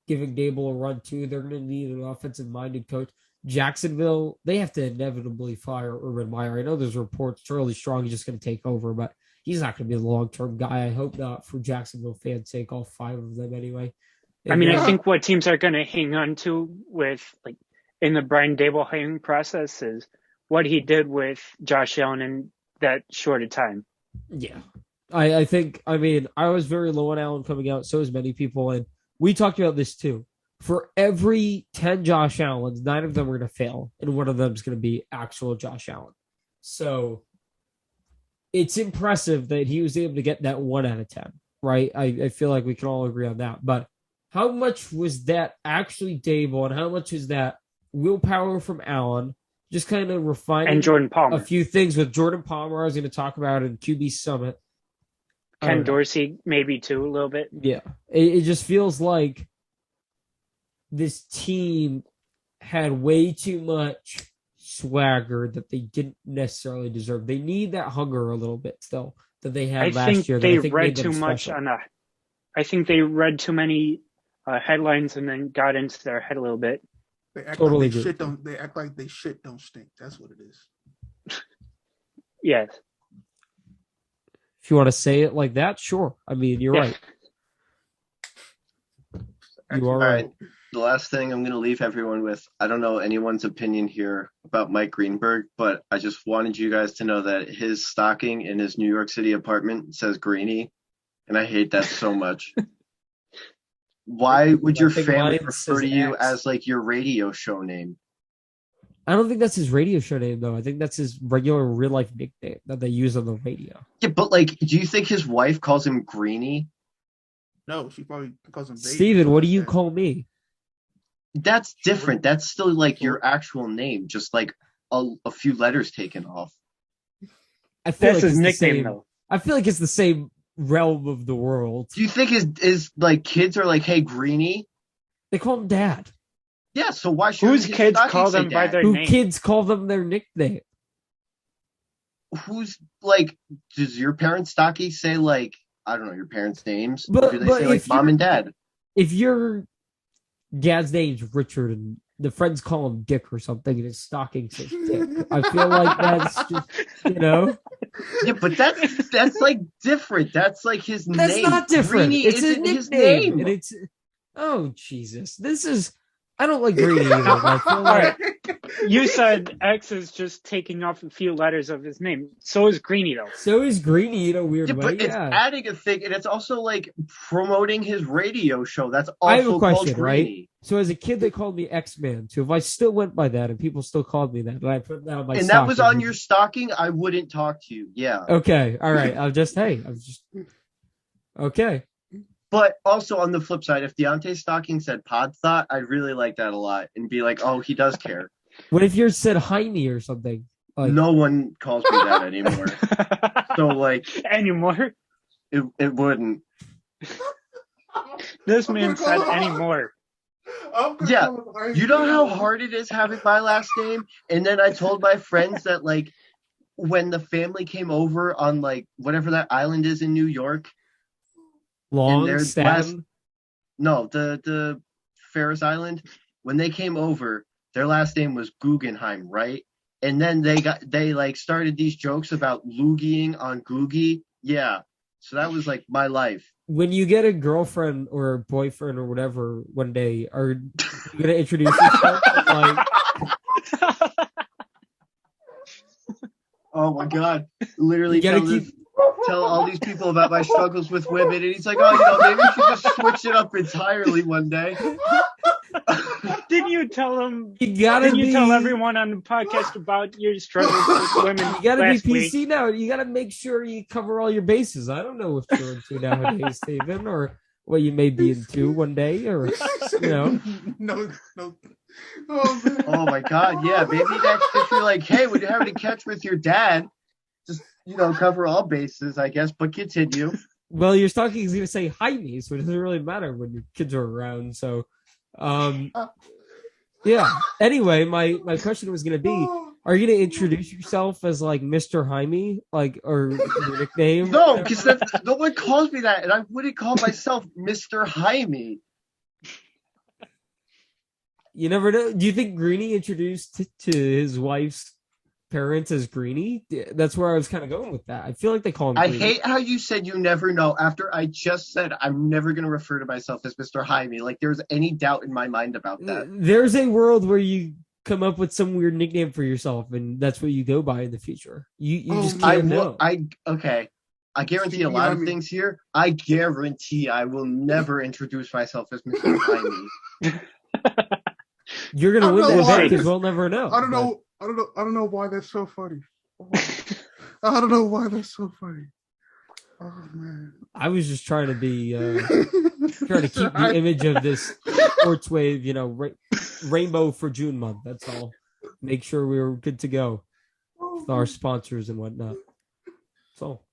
S1: giving Dable a run too. They're going to need an offensive-minded coach. Jacksonville, they have to inevitably fire Urban Meyer. I know there's reports Charlie Strong is just going to take over, but he's not going to be the long-term guy. I hope not for Jacksonville fans' sake, all 5 of them anyway.
S3: I mean, I think what teams are going to hang on to with, like, in the Brian Dable hiring process is what he did with Josh Allen in that short of time.
S1: Yeah. I think, I mean, I was very low on Allen coming out, so as many people, and we talked about this too. For every 10 Josh Allens, 9 of them are going to fail, and one of them is going to be actual Josh Allen. So it's impressive that he was able to get that 1 out of 10, right? I feel like we can all agree on that. But how much was that actually Dable, and how much is that willpower from Allen? Just kind of refining
S3: and Jordan Palmer.
S1: A few things with Jordan Palmer I was going to talk about in QB Summit.
S3: Ken Dorsey maybe too a little bit.
S1: Yeah. It just feels like this team had way too much swagger that they didn't necessarily deserve. They need that hunger a little bit still that they had last year.
S3: I think they read too much on that. I think they read too many headlines and then got into their head a little bit.
S4: They act like they act like they shit don't stink. That's what it is.
S3: Yes.
S1: If you want to say it like that, sure. I mean, you're right. You are right.
S2: The last thing I'm going to leave everyone with, I don't know anyone's opinion here about Mike Greenberg, but I just wanted you guys to know that his stocking in his New York City apartment says Greeny, and I hate that so much. Why would your family refer to you as like your radio show name?
S1: I don't think that's his radio show name, though. I think that's his regular real-life nickname that they use on the radio.
S2: Yeah, but like, do you think his wife calls him Greeny?
S4: No, she probably calls him Baby.
S1: Steven, what do you call me?
S2: That's different. That's still like your actual name, just like a few letters taken off.
S1: I feel
S3: that's
S1: like
S3: his nickname, though.
S1: I feel like it's the same realm of the world.
S2: Do you think his like kids are like, hey, Greeny?
S1: They call him Dad.
S2: Yeah, so why should
S3: whose kids call them by their name?
S1: Kids call them their nickname?
S2: Who's like? Does your parents' stocking say like, I don't know, your parents' names?
S1: But,
S2: or do they say like mom and dad?
S1: If your dad's name's Richard and the friends call him Dick or something, and his stocking says Dick, I feel like that's just,
S2: Yeah, but that's like different. That's like his name.
S1: That's not different.
S2: Greeny
S1: it's
S2: isn't
S1: his name. And it's Jesus. This is. I don't like Greeny either. I feel like
S3: you said X is just taking off a few letters of his name. So is Greeny, though.
S1: So is Greeny in a weird way.
S2: But it's adding a thing, and it's also like promoting his radio show. That's also
S1: I have a question,
S2: called
S1: right?
S2: Greeny.
S1: So as a kid, they called me X-Man. So if I still went by that, and people still called me that, and I put that on my
S2: and
S1: stocking,
S2: that was on your stocking, I wouldn't talk to you. Yeah.
S1: Okay. All right. Okay.
S2: But also on the flip side, if Deontay's stocking said Pod Thought, I'd really like that a lot and be like, oh, he does care.
S1: What if yours said Heine or something? Like...
S2: No one calls me that anymore. So like
S3: anymore?
S2: It wouldn't.
S3: This man said anymore.
S2: Yeah. You know how hard it is having my last name? And then I told my friends that like when the family came over on like whatever that island is in New York.
S1: The
S2: Ferris Island. When they came over, their last name was Guggenheim, right? And then they like started these jokes about loogie on Googie. Yeah. So that was like my life.
S1: When you get a girlfriend or a boyfriend or whatever one day, are you gonna introduce yourself? Like...
S2: Oh my God! Literally, tell all these people about my struggles with women, and he's like, "Oh, maybe you should just switch it up entirely one day."
S3: Didn't you tell him?
S1: Didn't you
S3: tell everyone on the podcast about your struggles with women?
S1: You gotta be PC now. You gotta make sure you cover all your bases. I don't know what you're into nowadays, Steven, or what you may be into one day, or
S4: No.
S2: Oh my God! Yeah, maybe that's if you're like, hey, when you're having a catch with your dad, just cover all bases, I guess. But continue.
S1: Well, your stocking is going to say Jaime, so it doesn't really matter when your kids are around. So, yeah. Anyway, my question was going to be: Are you gonna introduce yourself as like Mr. Jaime, like, or your nickname?
S2: No, because no one calls me that, and I wouldn't call myself Mr. Jaime.
S1: You never know. Do you think Greeny introduced to his wife's parents as Greeny? That's where I was kind of going with that. I feel like they call him
S2: I
S1: Greeny.
S2: hate how you said you never know after I just said I'm never going to refer to myself as Mr. Jaime. Like there's any doubt in my mind about that.
S1: There's a world where you come up with some weird nickname for yourself, and that's what you go by in the future. You just can't know.
S2: Okay. I guarantee a lot of things here. I guarantee I will never introduce myself as Mr. Jaime.
S1: You're gonna win that bet because we'll never know.
S4: I don't know why that's so funny. I don't know why that's so funny. Oh man.
S1: I was just trying to be trying to keep the image of this sports wave, rainbow for June month. That's all. Make sure we were good to go with our sponsors and whatnot. That's all.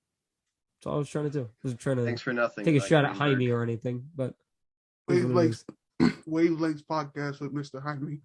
S1: That's all I was trying to do. I wasn't trying to
S2: Thanks for nothing.
S1: take a shot at Jaime or anything, but
S4: Wavelengths podcast with Mr. Jaime.